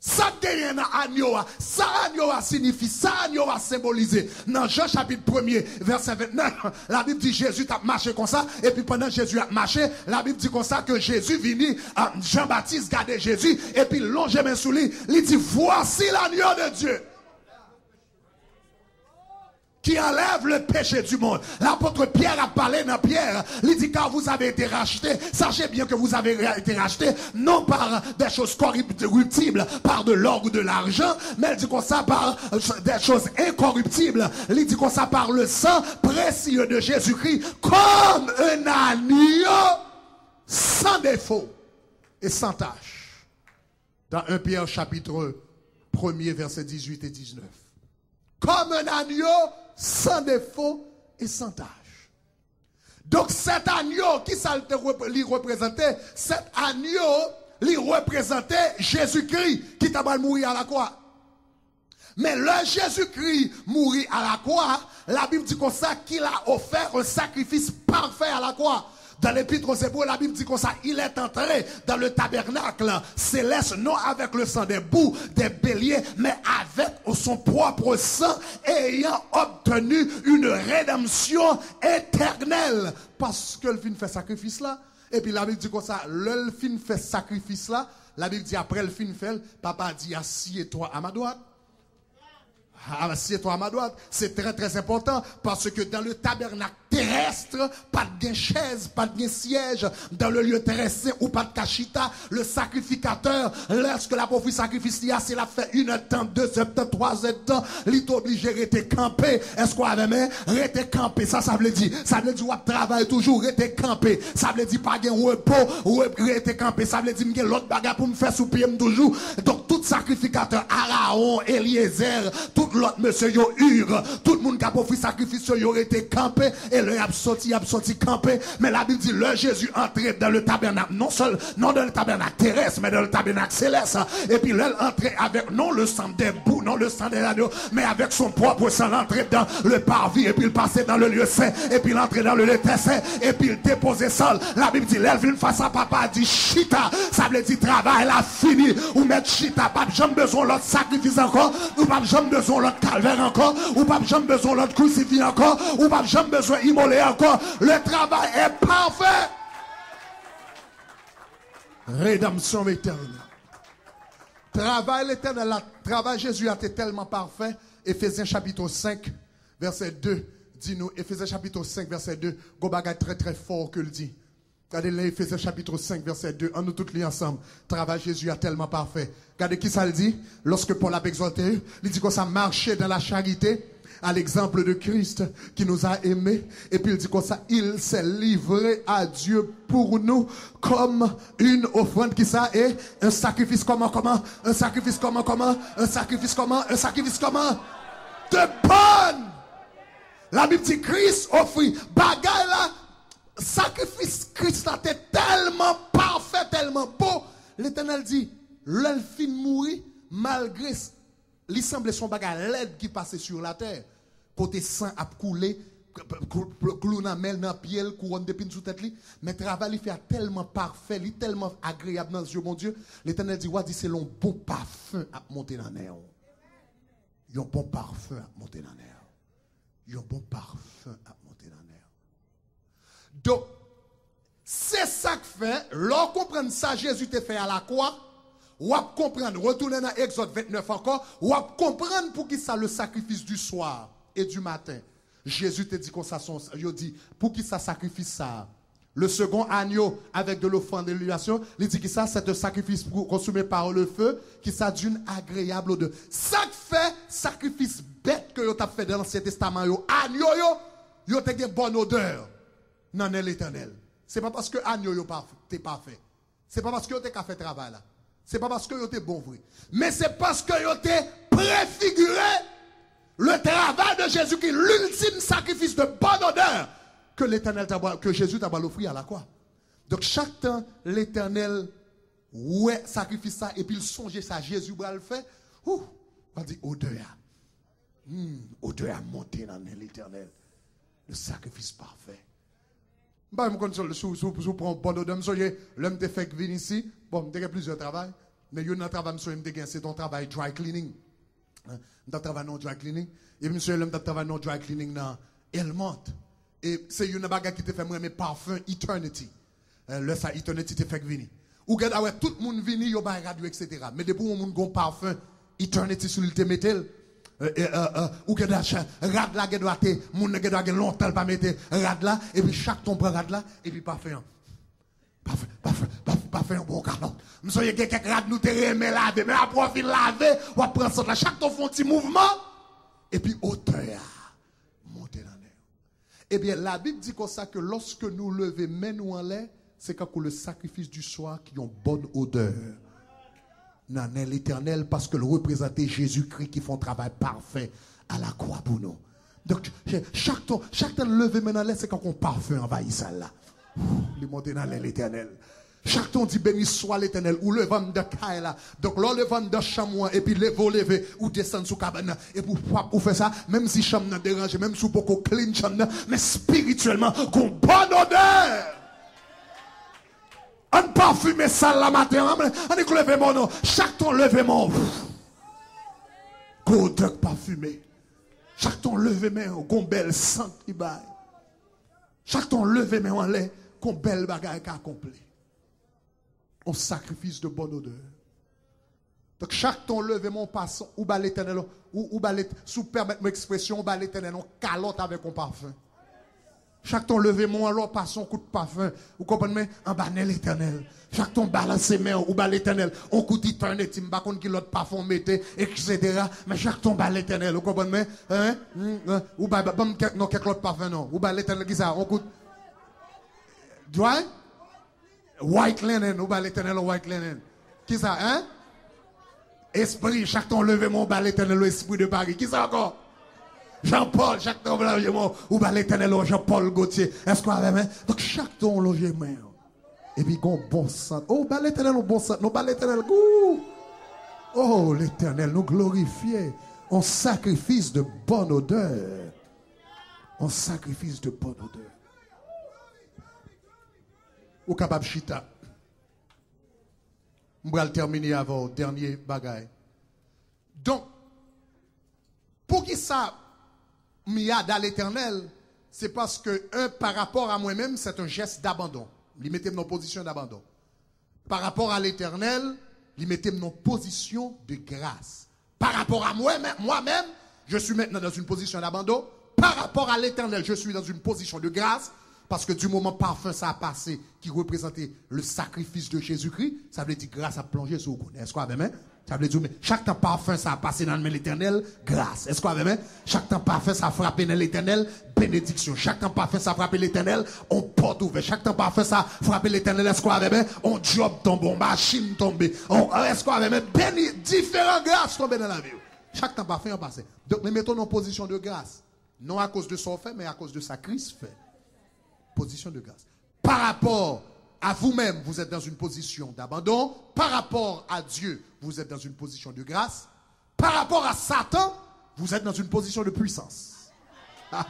Ça gagne un agneau, ça agneau signifie, ça agneau a symbolisé. Dans Jean chapitre 1er, verset 29, la Bible dit Jésus a marché comme ça, et puis pendant Jésus a marché, la Bible dit comme ça que Jésus vini, Jean-Baptiste gardait Jésus, et puis longe main sous lui, il dit voici l'agneau de Dieu. Qui enlève le péché du monde. L'apôtre Pierre a parlé dans Pierre. Il dit car vous avez été rachetés. Sachez bien que vous avez été rachetés non par des choses corruptibles, par de l'or ou de l'argent, mais il dit comme ça par des choses incorruptibles. Il dit comme ça par le sang précieux de Jésus-Christ, comme un agneau sans défaut et sans tache. Dans 1 Pierre chapitre 1er verset 18 et 19. Comme un agneau sans défaut et sans tâche. Donc cet agneau qui ça lui représentait, cet agneau lui représentait Jésus-Christ qui t'a mourir à la croix. Mais le Jésus-Christ mourit à la croix, la Bible dit comme ça qu'il a offert un sacrifice parfait à la croix. Dans l'épître aux Hébreux, la Bible dit comme ça, il est entré dans le tabernacle céleste, non avec le sang des boucs, des béliers, mais avec son propre sang, ayant obtenu une rédemption éternelle. Parce que le vient faire sacrifice là, Et puis la Bible dit comme ça, le fin fait sacrifice là, la Bible dit après le fin fait, papa dit assieds-toi à ma droite. Assieds-toi à ma droite. C'est très très important parce que dans le tabernacle terrestre, pas de chaise, pas de siège. Dans le lieu terrestre ou pas de cachita, le sacrificateur, lorsque la pauvre sacrifice, c'est la fait 1 heure temps, 2 heures temps, 3 heures temps, il est obligé de rester campé. Est-ce qu'on avait même rester campé? Ça veut dire, on travaille toujours, rester campé. Ça veut dire pas de repos, ou rester campé. Ça veut dire, que l'autre bagarre pour me faire soupier toujours. Donc, tout sacrificateur, Aaron, Eliezer, tout l'autre monsieur, yo Hur, tout le monde qui a fait sacrifice, yo été campé, et le a sorti campé. Mais la Bible dit, le Jésus entrait dans le tabernacle, non dans le tabernacle terrestre, mais dans le tabernacle céleste. Et puis, là, entrait avec, non le sang des boucs, non le sang des agneaux, mais avec son propre sang, l'entrait dans le parvis, et puis il passait dans le lieu saint, et puis il entrait dans le lieu très saint, et puis il déposait sol. La Bible dit, l'elvin face à papa dit, chita, ça veut dire, travail, là, fini, ou mettre chita, pas jamais besoin l'autre sacrifice encore, ou pas jamais besoin l'autre calvaire encore, ou pas jamais besoin l'autre crucifix encore, ou pas jamais besoin immoler encore. Le travail est parfait. Rédemption éternelle. Travail l'éternel, travail Jésus a été tellement parfait. Éphésiens chapitre 5, verset 2, dit-nous, Éphésiens chapitre 5, verset 2, go bagay très très fort que le dit. Regardez là, Éphésiens chapitre 5, verset 2, en nous tous les ensemble. Travail Jésus a tellement parfait. Regardez qui ça le dit, lorsque Paul a exhorté, il dit que ça marchait dans la charité, à l'exemple de Christ qui nous a aimés. Et puis il dit comme ça, il s'est livré à Dieu pour nous comme une offrande qui ça est un sacrifice comment, un sacrifice comment, un sacrifice comment, un sacrifice comment, de bonne. La Bible dit Christ offrit, bagaille là, sacrifice Christ là, était tellement parfait, tellement beau. L'Éternel dit, l'elfine mourit malgré il semblait son bagage l'aide qui passait sur la terre. Côté sang a coulé, clou dans mel dans pied, couronne d'épines sous tête li, mais travail il fait tellement parfait, il tellement agréable dans les yeux mon Dieu. L'Éternel dit dit c'est l'on bon parfum à monter dans l'air. Il y a un bon parfum à monter dans l'air. Il y a un bon parfum à monter dans l'air. Donc c'est ça que fait, l'on comprend ça Jésus t'a fait à la croix. Ou à comprendre, retourner dans Exode 29 encore, ou à comprendre pour qui ça le sacrifice du soir et du matin. Jésus te dit qu'on ça, il dit, pour qui ça sacrifice ça. Le second agneau avec de l'offrande de l'huilation, il dit que ça, c'est un sacrifice consumé par le feu, qui ça d'une agréable odeur. Ça fait sacrifice bête que vous avez fait dans l'Ancien Testament, agneau, vous avez une bonne odeur. Non, l'Éternel. C'est pas parce que agneau t'es parfait. C'est pas parce que vous avez fait travail là. C'est pas parce que vous êtes bon vrai. Mais c'est parce que vous êtes préfiguré le travail de Jésus qui est l'ultime sacrifice de bonne odeur que l'Éternel que Jésus t'a offert à la croix. Donc chaque temps l'Éternel sacrifice ça et puis il songe ça Jésus va le faire. On dit odeur. Odeur a monté dans l'Éternel. Le sacrifice parfait. Bah, je prends bon odeur, l'homme te fait venir ici, bon, je plusieurs travail, mais il y a un travail, c'est ton travail dry cleaning. Dans travail non dry cleaning, et monsieur, l'homme travail non dry cleaning dans Elmont. Et c'est une bagarre qui te fait mais parfum eternity. Là, ça, eternity te fait venir. Ou regarde, tout le monde vient, il y a un radio, etc. Mais depuis où on a un parfum eternity sur le te mettel, ou que rad là doit te moun doit longtemps pas mettre rad là et puis chaque ton prend rad là et puis parfum bon canon monsieur y a quelques rad nous te remet laver mais après fin laver ou prend ça là chaque ton font petit mouvement et puis hauteur monter dans l'air. Eh bien la Bible dit comme ça que lorsque nous lever main nous en l'air c'est quand le sacrifice du soir qui ont bonne odeur. Non, l'Éternel, parce que le représenter Jésus-Christ qui font un travail parfait à la croix pour nous. Donc, chaque temps levé maintenant, c'est quand on parfum envahit ça là. Il monte dans l'Éternel. Chaque temps dit béni soit l'Éternel, ou le vent de Kaila. Donc, là, le vent de chamois, et puis lever, ou descendre sous cabane, et pour faire ça, même si chambre n'a dérangé, même si beaucoup clean chambre, mais spirituellement, qu'on bonne odeur. On parfume ça la matin. On est levé mon nom. Chaque ton levé mon. Godek parfumé. Chaque ton levé mon. Gombel sang qui baille. Chaque ton levé mon en lait. qu'on belle bagaille qu'a accompli. Un sacrifice de bonne odeur. Donc chaque ton levé mon passant, ou bas l'éternel, ou bas sous permettre m'expression, ou bas l'éternel, on calotte avec un parfum. Chaque ton levé mon alors passe un coup de parfum, vous comprenez, en bas l'éternel. Chaque ton balance main, ou bas l'éternel, on coup d'éternité, m'ba contre qui l'autre parfum mettez, etc. Mais chaque ton bas l'éternel, vous comprenez, hein, ou bas, non, quelque autre parfum, non, ou bas l'éternel qui ça, on coup, doit, white linen, ou bas l'éternel, white linen. Qui ça, hein? Esprit, chaque temps levé mon bas l'éternel, l'esprit de Paris. Qui ça encore? Jean-Paul, chaque temps levé mon, ou bas l'éternel, Jean-Paul Gauthier. Est-ce qu'on avait même? Donc chaque temps levé mon. Et puis, qu'on bon sang. Oh, bas l'éternel, bon sang. Non, bas l'éternel, goût. Oh, l'éternel, nous glorifier. En sacrifice de bonne odeur. En sacrifice de bonne odeur. Ou capable chita. Je vais terminer avant le dernier bagaille. Donc, pour qui ça m'y a dans l'éternel, c'est parce que, par rapport à moi-même, c'est un geste d'abandon. Il mettait dans position d'abandon. Par rapport à l'éternel, il mettait dans position de grâce. Par rapport à moi-même, je suis maintenant dans une position d'abandon. Par rapport à l'éternel, je suis dans une position de grâce. Parce que du moment parfum ça a passé, qui représentait le sacrifice de Jésus-Christ, ça veut dire grâce à plonger sur vous. Est-ce qu'on même? Ça veut dire, mais chaque temps parfum ça a passé dans le l'éternel, grâce. Est-ce qu'on même? Chaque temps parfum ça a frappé dans l'éternel, bénédiction. Chaque temps parfum ça a frappé l'éternel, on porte ouvert. Chaque temps parfum ça a frappé l'éternel, est-ce qu'on même? On job tombe, on machine tombe. Est-ce qu'on même? Différentes grâces tombent dans la vie. Chaque temps parfum a passé. Donc, nous mettons en position de grâce. Non à cause de son fait, mais à cause de sa Christ fait. Position de grâce. Par rapport à vous-même, vous êtes dans une position d'abandon. Par rapport à Dieu, vous êtes dans une position de grâce. Par rapport à Satan, vous êtes dans une position de puissance. Par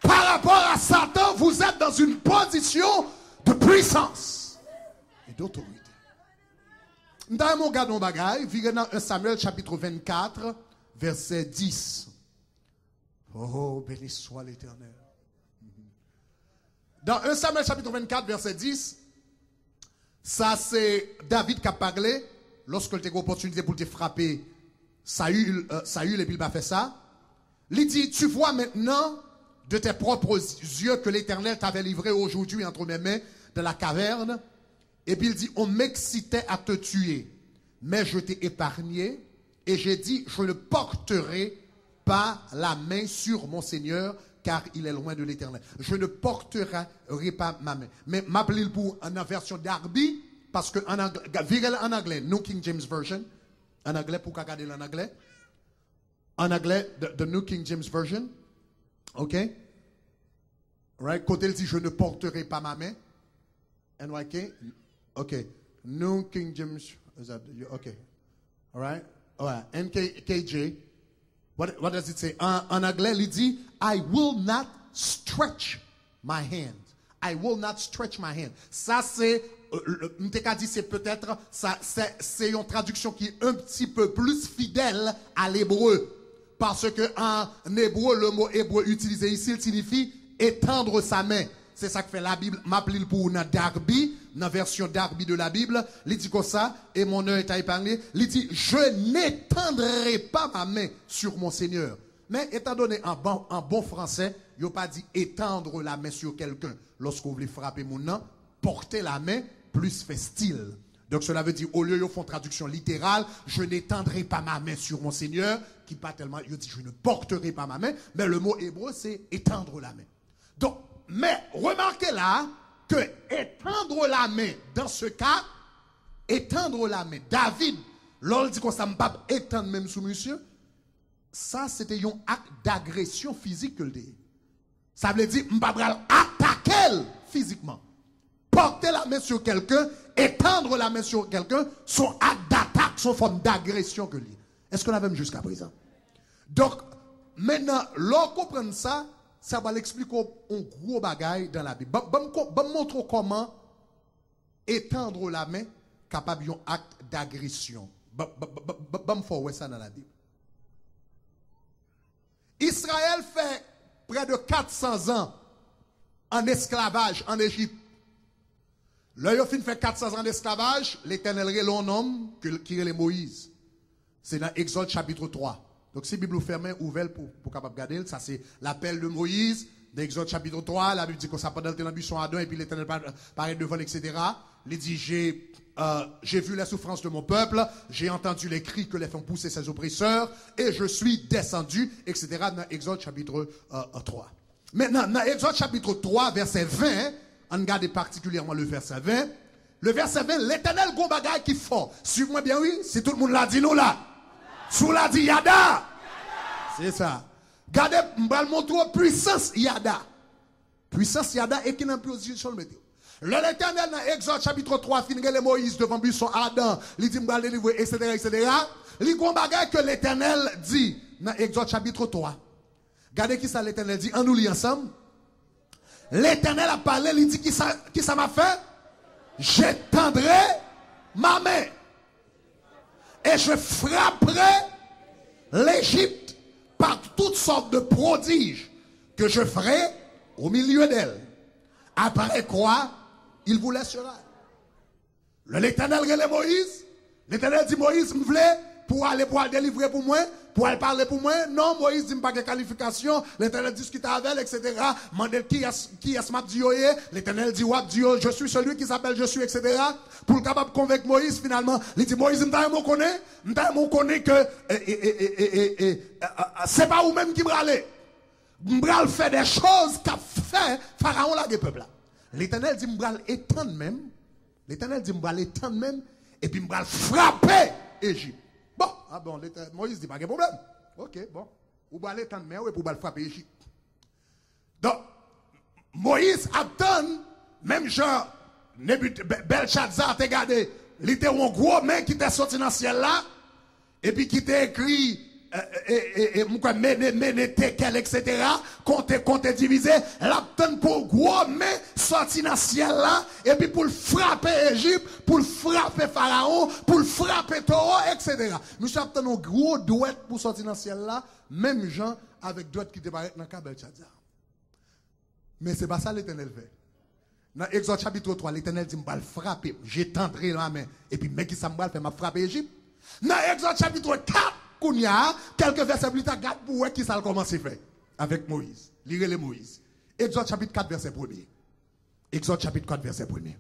rapport à Satan, vous êtes dans une position de puissance et d'autorité. Dans mon gars, mon bagaille, virez dans 1 Samuel chapitre 24, verset 10. Oh, béni soit l'Éternel. Dans 1 Samuel chapitre 24, verset 10, ça c'est David qui a parlé lorsque il a eu l'opportunité pour te frapper Saül et puis il a fait ça. Il dit, tu vois maintenant de tes propres yeux que l'Éternel t'avait livré aujourd'hui entre mes mains dans la caverne. Et puis il dit, on m'excitait à te tuer, mais je t'ai épargné et j'ai dit, je ne porterai pas la main sur mon Seigneur, car il est loin de l'Éternel. Je ne porterai pas ma main. Mais m'appelez pour en version Darby, parce que en anglais, New King James Version, en anglais, pour regarder en anglais, the New King James Version, ok? Right? Côté il dit, je ne porterai pas ma main. NYK, ok. New King James, is that, ok. Alright? Alright. NKJ. What does it say? En anglais, il dit, I will not stretch my hand. I will not stretch my hand. Ça, c'est, dit, c'est peut-être, ça, c'est une traduction qui est un petit peu plus fidèle à l'hébreu. Parce que en hébreu, le mot hébreu utilisé ici, il signifie étendre sa main. C'est ça que fait la Bible. M'appelle pour une Darby, une version Darby de la Bible. Il dit comme ça, et mon œil t'a épargné. Il dit, je n'étendrai pas ma main sur mon Seigneur. Mais étant donné en bon français, il n'a pas dit étendre la main sur quelqu'un. Lorsque vous voulez frapper mon nom, porter la main, plus fait style. Donc cela veut dire, au lieu de faire traduction littérale, je n'étendrai pas ma main sur mon Seigneur, qui pas tellement, il dit, je ne porterai pas ma main, mais le mot hébreu, c'est étendre la main. Donc, mais remarquez là que étendre la main, dans ce cas, étendre la main, David, l'on dit qu'on ne peut pas étendre même sous monsieur, ça c'était un acte d'agression physique que le dit. Ça veut dire, on ne peut pas attaquer physiquement. Porter la main sur quelqu'un, étendre la main sur quelqu'un, son acte d'attaque, son forme d'agression que le dit. Est-ce qu'on a même jusqu'à présent? Donc, maintenant, l'on comprend ça, ça va l'expliquer un gros bagaille dans la Bible. Je montre comment étendre la main capable d'un acte d'agression. Je faire ça dans la Bible. Israël fait près de 400 ans en esclavage en Égypte. Là, ils ont fait 400 ans d'esclavage, l'Éternel est un homme qui est Moïse. C'est dans Exode chapitre 3. Donc, si la Bible fermée, ouverte pour capable regarder, ça c'est l'appel de Moïse, d'Exode chapitre 3, la Bible dit qu'on s'appelle dans le buisson Adam, et puis l'Éternel paraît devant, etc. Il dit, j'ai vu la souffrance de mon peuple, j'ai entendu les cris que les font pousser ses oppresseurs, et je suis descendu, etc. dans Exode chapitre 3. Maintenant, dans Exode chapitre 3, verset 20, on regarde particulièrement le verset 20. Le verset 20, l'Éternel gon bagay qui fort. Suivez-moi bien, oui? Si tout le monde l'a dit, nous là. Sous l'a dit Yada. C'est ça. Regardez, m'bral montrer puissance Yada. Puissance Yada et qui n'a plus position le météo. L'Éternel dans Exode chapitre 3, fin les Moïse devant buisson Adam, il dit m'bral délivrer, etc., etc. Il gon bagay que l'Éternel dit dans Exode chapitre 3. Regardez qui ça l'Éternel dit, on nous lit ensemble. L'Éternel a parlé, il dit qui ça m'a fait? J'étendrai ma main et je frapperai l'Égypte par toutes sortes de prodiges que je ferai au milieu d'elle. Après quoi, il vous laissera. L'Éternel relève Moïse. L'Éternel dit Moïse me voulait pour aller délivrer pour moi, pour aller parler pour moi. Non, Moïse dit pas de qualification. L'Éternel discute avec elle, etc. Mandel qui est m'a dit l'Éternel dit wap dit je suis celui qui s'appelle je suis, etc. Pour le capable de convaincre Moïse finalement, il dit Moïse m'ta connaît que c'est pas vous même qui m'rale. M'bral fait des choses qu'a fait Pharaon là des peuples. L'Éternel dit m'bral étendre même. L'Éternel dit m'bral étendre même et puis m'bral frapper Égypte. Bon, Moïse dit pas de problème. Ok, bon. Ou va aller tendre main ou pour frapper Égypte. Donc, Moïse attend, même genre, Belshazzar t'a gardé, il était un gros mec qui était sorti dans le ciel là, et puis qui t'a écrit, mene, tekel, etc., compte divisé, l'attend pour gros mec sorti dans le ciel là, et puis pour frapper Égypte, pour frapper Pharaon, pour frapper Taureau, etc. Monsieur attend un gros douette pour sortir dans le ciel là, même gens avec douette qui débarquent dans le cas Belshazzar. Mais c'est pas ça l'Éternel fait. Dans Exode chapitre 3, l'Éternel dit, m'bal frapper, j'étendrai la main, et puis, mec qui ça m'bal fait, m'a frappé Égypte. Dans Exode chapitre 4, Kounia, quelques versets plus tard, regarde pour qui ça a commencé à faire. Avec Moïse. Lirez les Moïse. Exode chapitre 4, verset 1er. Exode chapitre 4, verset 1er.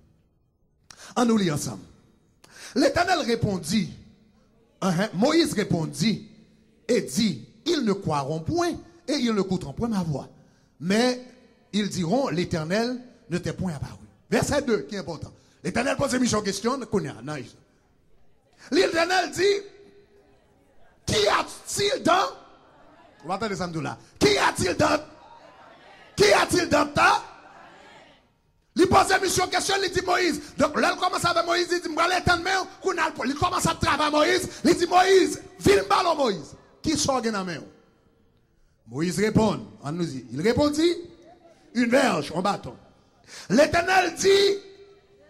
On nous lit ensemble. L'Éternel répondit, Moïse répondit, et dit, ils ne croiront point, et ils ne écouteront point ma voix. Mais, ils diront, l'Éternel ne t'est point apparu. Verset 2, qui est important. L'Éternel pose une question, Kounia, nice. L'Éternel dit, qui a-t-il dans? On va entendre ça là. Qui a-t-il dans ta? Il pose une question, il dit Moïse. Donc là, il commence avec Moïse, il dit, il commence à travailler Moïse. Il dit Moïse, viens ballon Moïse. Qui sort dans la main? Moïse répond, on nous dit, il répondit, une verge, un bâton. L'Éternel dit,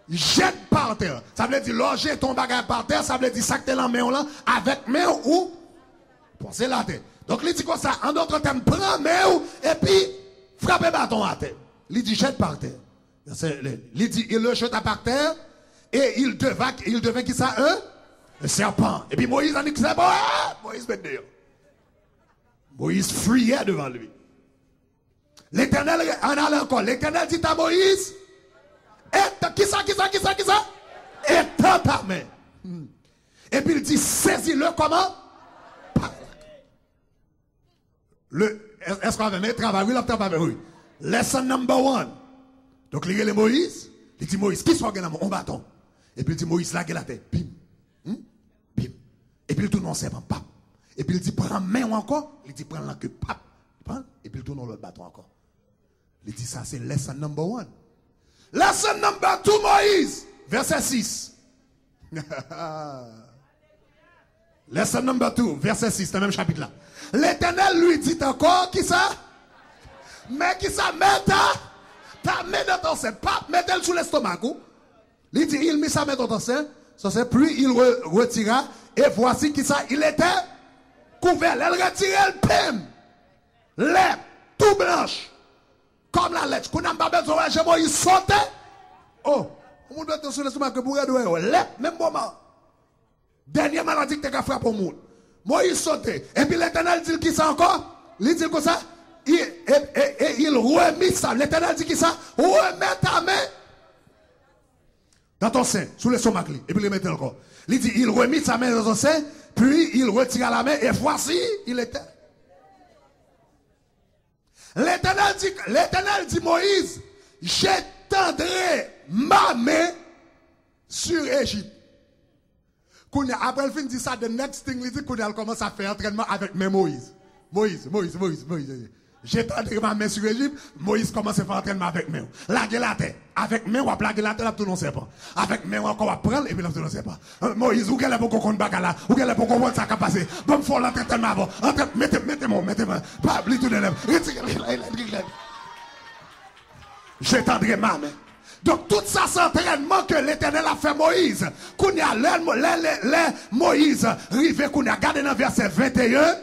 jette par terre. Ça veut dire, loger ton bagage par terre, ça veut dire, ça que t'es la main là, avec main ou, pensez la tête. Donc, il dit comme ça, en d'autres termes, prends main et puis, frappez bâton à terre. Il dit, jette par terre. Il dit, il le jeta par terre, et il devint qui ça, un serpent. Et puis, Moïse a dit, c'est bon, Moïse met dehors. Moïse fuyait devant lui. L'Éternel, en allant encore, l'Éternel dit à Moïse, qui ça? Étends ta main. Et puis il dit, saisis-le comment? Est-ce qu'on va mettre travail? Oui, travail, oui. Lesson number 1. Donc, il y a Moïse. Il dit, Moïse, qui soit dans mon bâton? Et puis il dit, Moïse, là, la tête. Bim. Bim. Et puis il tourne en serpent. Pap. Et puis il dit, prends main encore. Il dit, prends la queue. Pap. Et puis il tourne l'autre bâton encore. Il dit, ça, c'est lesson number 1. Lesson number 2, Moïse. Verset 6. Lesson number 2, verset 6, c'est le même chapitre là. L'Éternel lui dit encore, qui ça? Mais qui ça? Mets ta main dans ton sein. Pas, mettez-le sous l'estomac. Il dit, il met sa main dans ton sein. Ça c'est, puis il retira. Et voici qui ça? Il était couvert. Elle retirait le pème. L'herbe, tout blanche. comme la lettre. Qu'on n'a pas besoin de Moïse sauter. Oh, on doit attention à ce que vous regardez. Même moment. Dernière maladie que tu as frappé au monde. Moïse sauté. Et puis l'Éternel dit qui ça encore? Il dit comme ça. Il remet ça. L'Éternel dit qui ça? Remets ta main dans ton sein, sous le stomac. Et puis il met encore. Il dit, il remet sa main dans son sein, puis il retire la main, et voici, il était. L'Éternel dit, Moïse, j'étendrai ma main sur Égypte. Après, le fin dit ça, the next thing, il dit qu'on commence à faire entraînement avec Moïse. Moïse. J'étendrai ma main sur l'Égypte, Moïse commence à faire entraînement avec main. Laguer la terre. Avec main, on va plaguer la terre, tout non sait pas. Avec main, on va prendre, et puis là, tout non sait pas. Moïse, où qu'elle est pour qu'on compte bagala, où qu'elle est pour qu'on voit ça capacité. Bon, faut l'entraînement avant. Mettez-moi. Pas oublier tout de lèvres. Retirez. J'étendrai ma main. Donc, tout ça, c'est entraînement que l'Éternel a fait Moïse. Qu'on y a, Moïse, rivé, qu'on y a gardé dans verset 21.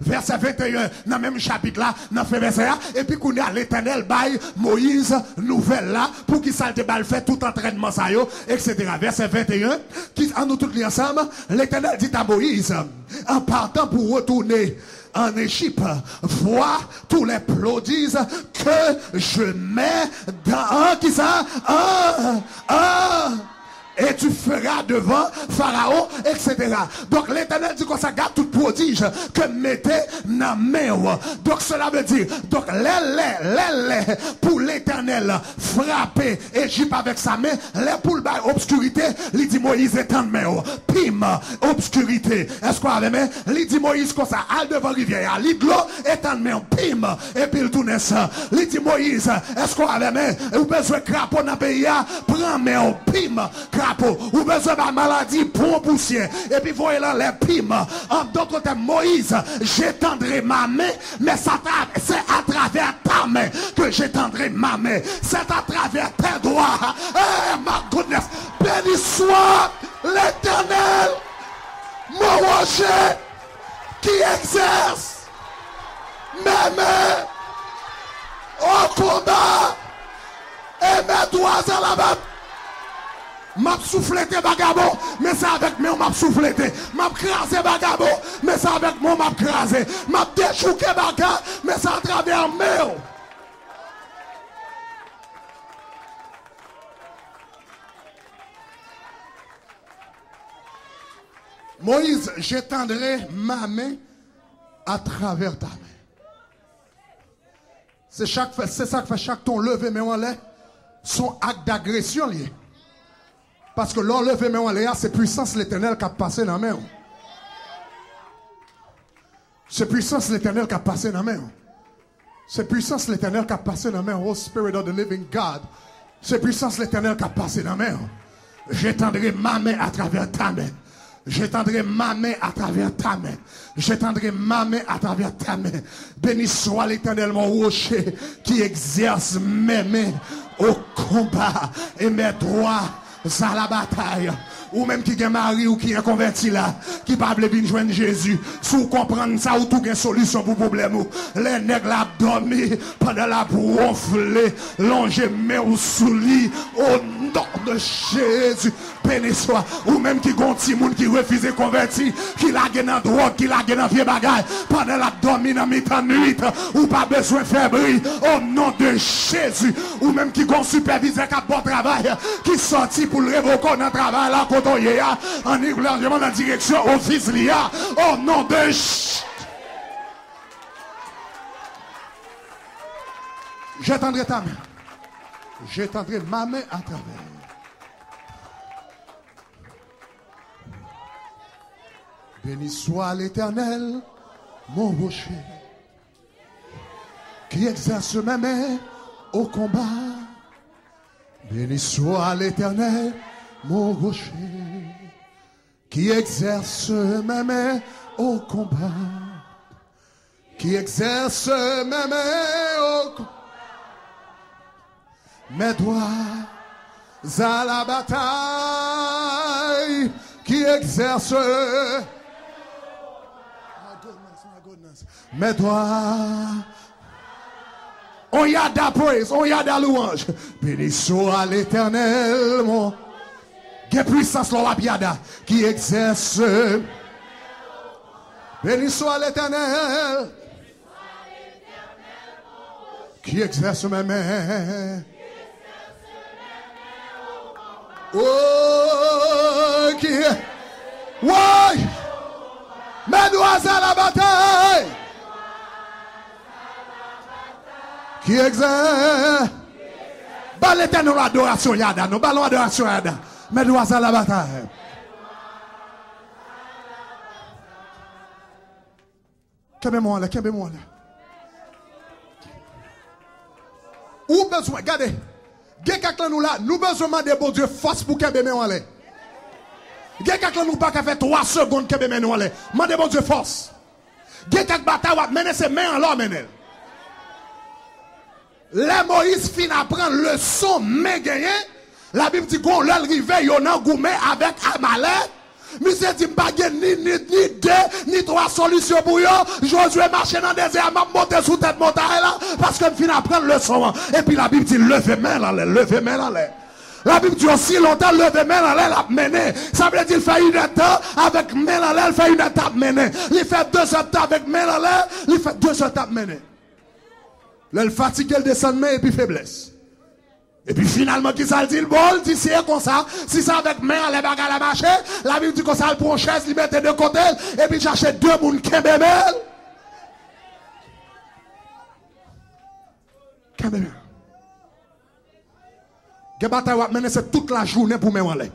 Verset 21, dans le même chapitre là, dans le verset 1, et puis qu'on a l'Éternel bail Moïse nouvelle là, pour qu'il s'aille fait tout entraînement ça yo, etc. Verset 21, qui en nous tous les ensemble, l'Éternel dit à Moïse, en partant pour retourner en Égypte, vois tous les prodiges que je mets dans, qui ça? Et tu feras devant Pharaon, etc. Donc l'Éternel dit qu'on ça garde tout prodige que mettez dans main. Donc cela veut dire, donc pour l'Éternel frapper Égypte avec sa main, les pour le bail obscurité, il dit Moïse étend main. Pim, obscurité. Est-ce qu'on a les mains? Il dit Moïse comme ça, al devant rivière, il de l'eau, étend main, pim, et puis il tourne ça. Il dit Moïse, est-ce qu'on a les mains? Ou besoin de crapaud dans le pays, prends main, pim, ou besoin de maladie, pour poussière, et puis voyez là les pimes. En d'autres termes, Moïse, j'étendrai ma main, mais c'est à travers ta main que j'étendrai ma main. C'est à travers tes doigts. Eh, ma goodness, béni soit l'Éternel, mon rocher, qui exerce mes mains au combat et mes doigts à la main. M'a souffleté bagabo, mais c'est avec moi m'a souffleté. M'a crasé bagabo, mais c'est avec moi m'a crasé. M'a déchouqué baga, mais c'est à travers moi. Moïse, j'étendrai ma main à travers ta main. C'est ça que fait chaque ton levé mais en l'air, son acte d'agression lié. Parce que l'enlevé mais en l'air, c'est puissance l'Éternel qui a passé dans la main. C'est puissance l'Éternel qui a passé dans la main. C'est puissance l'Éternel qui a passé dans la main. Oh Spirit of the Living God. C'est puissance l'Éternel qui a passé dans la main. J'étendrai ma main à travers ta main. J'étendrai ma main à travers ta main. J'étendrai ma main à travers ta main. Béni soit l'Éternel mon rocher qui exerce mes mains au combat et mes droits à la bataille. Ou même qui est mari ou qui est converti là, qui parle bien joindre Jésus. Si vous comprenez ça, ou tout une solution pour le problème. Les nègres la dormi pendant la ronfler, longer mais ou sous lit au nom de Jésus. Béni soit. Ou même qui ont petit monde qui refuse de convertir, qui la gagne en drogue, qui la gagne en vieux bagaille, pendant la dormi dans mi-temps nuit, ou pas besoin de faire briller au nom de Jésus. Ou même qui ont supervisé qui a bon travail, qui sorti pour le révoquer dans le travail là, en largement dans la direction office l'IA au nom de j'étendrai ta main, j'étendrai ma main à travers. Béni soit l'Éternel mon rocher qui exerce mes mains au combat. Béni soit l'Éternel mon rocher qui exerce mes mains au combat, qui exerce mes mains au combat, mes doigts à la bataille, qui exerce mes doigts On yada praise, on yada louange. Béni soit l'Éternel, mon. Quelle puissance l'on yada qui exerce. Béni soit l'Éternel qui exerce mes mains. Oh, qui est. Ouais! Mets-nous à la bataille! Qui exerce. Bal l'Éternel adoration yada, nous ballons adoration yada. Mets-nous à la bataille. Qu'est-ce que moi là? Ou besoin, regardez. Quelqu'un nous là, nous besoin de bon Dieu force pour qu'elle me aller. Quelqu'un nous pas qu'à faire 3 secondes qu'elle me aller. Mandez bon Dieu force. Quelqu'un bataille va mener ses mains en l'homme mener. Les Moïse fin apprendre le son mais gagné. La Bible dit qu'on l'a rivé yon nan goumé avec Amalek. Monsieur dit pas ni 2 ni 3 solutions pour yo. Josué marche dans le désert, m'a monté sous tête montagne là parce que fin apprendre le son. Et puis la Bible dit levez main dans l'air, levez main dans l'air. La Bible dit aussi longtemps levez main dans l'air la mener. Ça veut dire il fait 1 étape avec main dans l'air, il fait 1 étape mener. Il fait 2 étapes avec main dans l'air, il fait 2 étapes mener. Là, il fatigue, il descend main et puis faiblesse. Et puis finalement, qui ça dit le bol, dit c'est comme ça. Si ça avec main, les bagages à marcher, la Bible dit qu'on ça prend chaise, il mette de côté, et puis chercher 2 moun kembemel. Kembemel. Que bataille va mener c'est toute la journée pour me aller.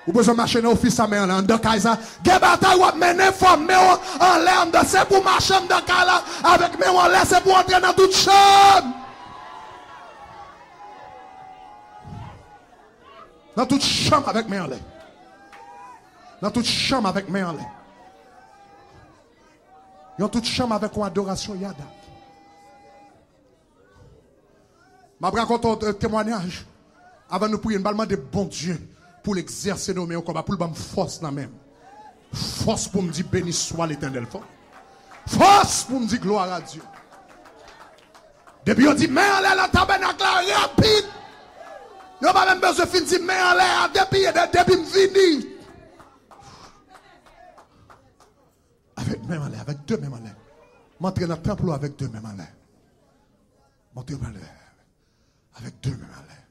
Vous besoin marcher dans l'office à main en de Kaisa. Que bataille va mener faut me en l'air, c'est pour marcher dans Kaila avec me en l'air, c'est pour entrer dans toute chambre. Dans toute chambre avec main en l'air. Dans toute chambre avec main en l'air. Dans toute chambre avec une adoration yada. Je vais raconter un témoignage. Avant de prier, nous de bon Dieu pour l'exercer nos mains au combat, pour le force dans même. Force pour me dire béni soit l'Éternel. Force pour me dire gloire à Dieu. Depuis on dit main en l'air, la tabernacle rapide. Il n'y a pas même besoin de finir main en l'air depuis me finir. Avec main en l'air, avec 2 mains en l'air. M'entrer dans le temple avec 2 mains en l'air. M'entrer en l'air. Avec 2 mains en l'air.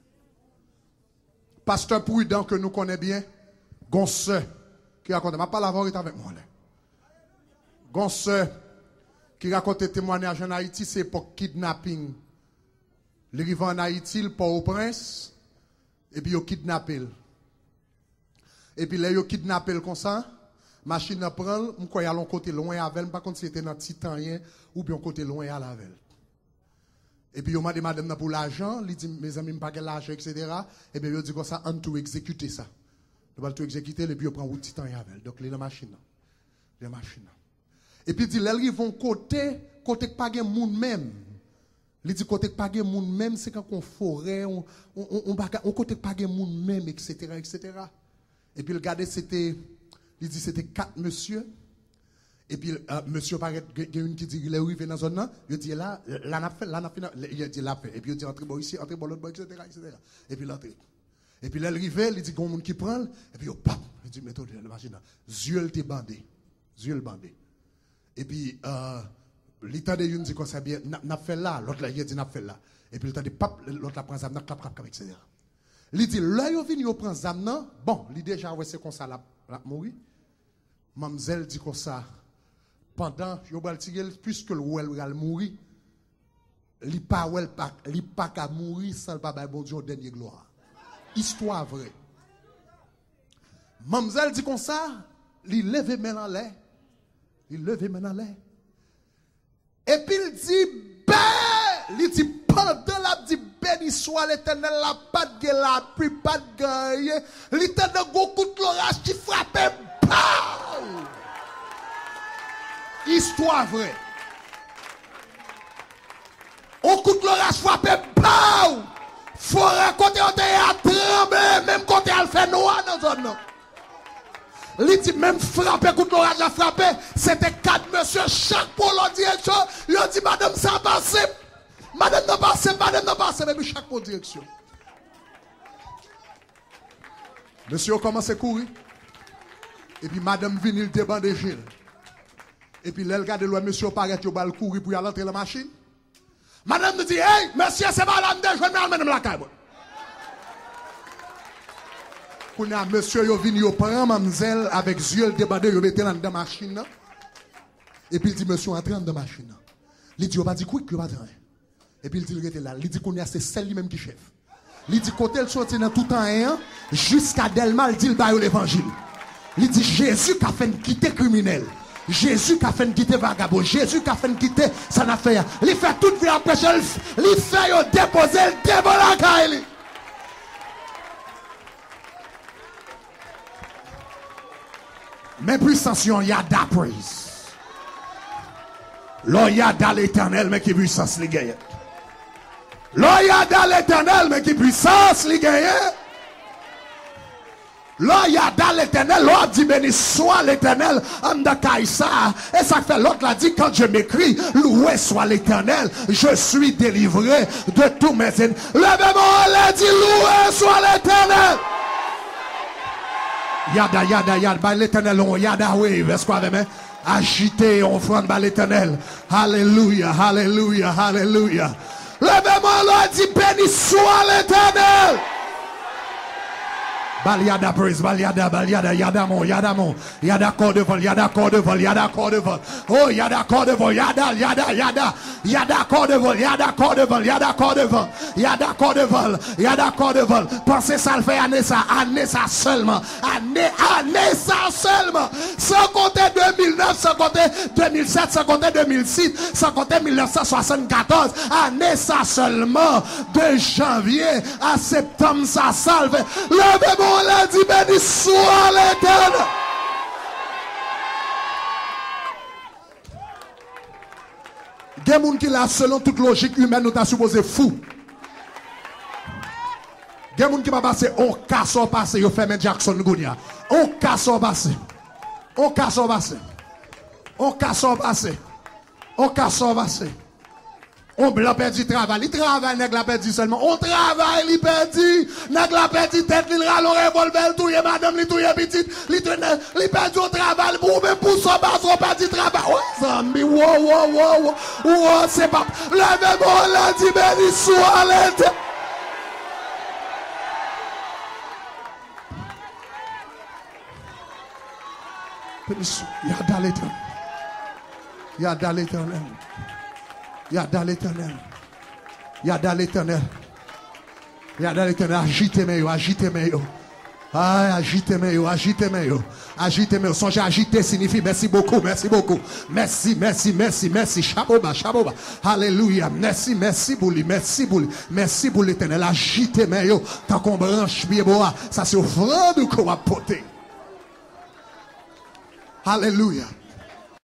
Pasteur prudent que nous connaissons bien, Gonse, qui raconte, ma parole est avec moi là. Gonse, qui raconte des témoignages en Haïti, c'est pour kidnapping. Il arrive en Haïti, il part au prince. Et puis, il kidnappe. Et puis, là, il kidnappe comme ça. Machine prend, je crois qu'il y a un côté loin avec, par contre, si c'était dans Titanien, ou bien un côté loin à la veille. Et puis, il m'a demandé madame pour l'argent, il dit, mes amis, je n'ai pas l'argent, etc. Et puis, il dit comme ça, on tout exécuter ça. Il va tout exécuter, et puis, il prend un Titanien avec. Donc, il y a la machine. La machine. Et puis, il dit, là, ils vont côté pas de monde même. Il dit côté pas de monde même, c'est quand on forêt, on côté pas de monde même, etc., etc. Et puis, regardez, il dit c'était 4 monsieur. Et puis, monsieur paraît, il y a une qui dit, il est arrivé dans la zone, il dit là, n'a fait, il dit là, et puis il dit entre bon ici, entre bon l'autre, etc., etc. Et puis l'entrée. Et puis là, il arrive, il dit, il y a un monde qui prend, et puis, pap, il dit, mettez la machine, yeux t'es bandé, yeux bandé. Et puis, l'état de une dit qu'on s'est bien, n'a fait là, l'autre il dit n'a fait là. Et puis l'état de pap, l'autre la prend zam, n'a cap, etc. Il dit, là, il vient, il prend zam, bon, il déjà, ouais, c'est comme ça, la mourir. Mamzelle dit comme ça, pendant, puisque le ouel va mourir, il pas qu'à mourir sans le papa bon Dieu au dernier gloire. Histoire vraie. Mamzelle dit comme ça, il lève main en l'air. Il lève main en l'air. Et puis il dit, il dit, pendant la dit, béni soit l'Éternel, la patte de la pluie, pas de gagne. L'Éternel, go coup de l'orage qui frappait, histoire vraie. On coup de l'orage frappait, faut raconter, on est à trembler, même quand on fait noir dans zone. Il dit même frapper contre l'orage a frappé. C'était 4 monsieur, chaque pour leur direction. Il a dit madame ça passe. Madame n'a passé, madame n'a passé. Mais chaque pour direction. Monsieur a commencé à courir. Et puis madame vient, il débande Gilles. Et puis là, regarde loin, monsieur paraît, il va courir pour y aller entrer dans la machine. Madame me dit, hey, monsieur, c'est madame de je vais mettre la caille. Pour monsieur, il vient, il prend mademoiselle avec yeux débandé, il met dans la machine. Et puis il dit, monsieur, entre dans la machine. Il dit, il va dire, quick, il va dire. Et puis il dit, il était là. Il dit qu'on est c'est celle lui-même qui chef. Il dit, côté le sorti dans tout temps, jusqu'à Delma, il dit, il va l'évangile. Il dit, Jésus qui a fait quitter criminel. Jésus qui a fait quitter vagabond. Jésus qui a fait quitter son affaire. Il fait toute vie à péché. Il fait déposer le démon la caille. Mais puissance, il y a d'apprise. Là, il y a dans l'éternel, mais qui puissance les gagne. Là, il y a dans l'éternel, mais qui puissance les gagne. Là, il y a dans l'éternel, l'autre dit béni soit l'éternel, Amdakaïsa. Et ça fait l'autre l'a dit, quand je m'écris, loué soit l'éternel, je suis délivré de tous mes ennemis. Levez-moi, l'a dit, loué soit l'éternel. Yada, bah l'éternel, on yada, oui, est-ce qu'on avait agité, on offrande bah l'éternel. Alléluia, alléluia, alléluia. Levez-moi, l'a dit, béni soit l'éternel. Baliada praise, baliada, yadamon, yada corps de vol, yada corps de vol, yada corps de vol. Oh, yada corps de vol, yada corps de vol, yada corps de vol, yada corps de vol, yada corps de vol, yada corps de vol. Pensez ça le fait année ça seulement, année ça seulement. Sans compter 2009, sans compter 2007, sans compter 2006, sans compter 1974, année ça seulement. De janvier à septembre, ça salve. Levez-moi. On l'a dit, béni soit l'éternel. Il y a des gens qui là, selon toute logique humaine, nous t'a supposé fou. Il y a des gens qui va passer, on casse au passé, il fait Jackson Gounia. On casse au passé. On casse au passé. On casse au passé. On casse au passé. On blanc perdu travail. Il travaille, nèg la perdu seulement. On travaille, il perdu. Nèg la perdu tête, il râle, revolver, il touye madame, il touye petite. Il perdu au travail. Pour même pour son bas, on perdu travail. Oh, zambi, wow. Oh, c'est pas. Levez-moi, la dit, béni soit l'éternel. Yada l'éternel. Yada l'éternel. Yada l'éternel. Yada l'éternel. Yada l'éternel. Agitez-moi, agitez-moi. Ah, agitez-moi, agitez-moi. Agitez-moi. Songez agiter signifie merci beaucoup, merci beaucoup. Merci. Chaboba. Alléluia. Merci pour lui, merci pour l'éternel. Agitez-moi. Tant qu'on branche bien bois, ça c'est offrande qu'on va porter. Alléluia.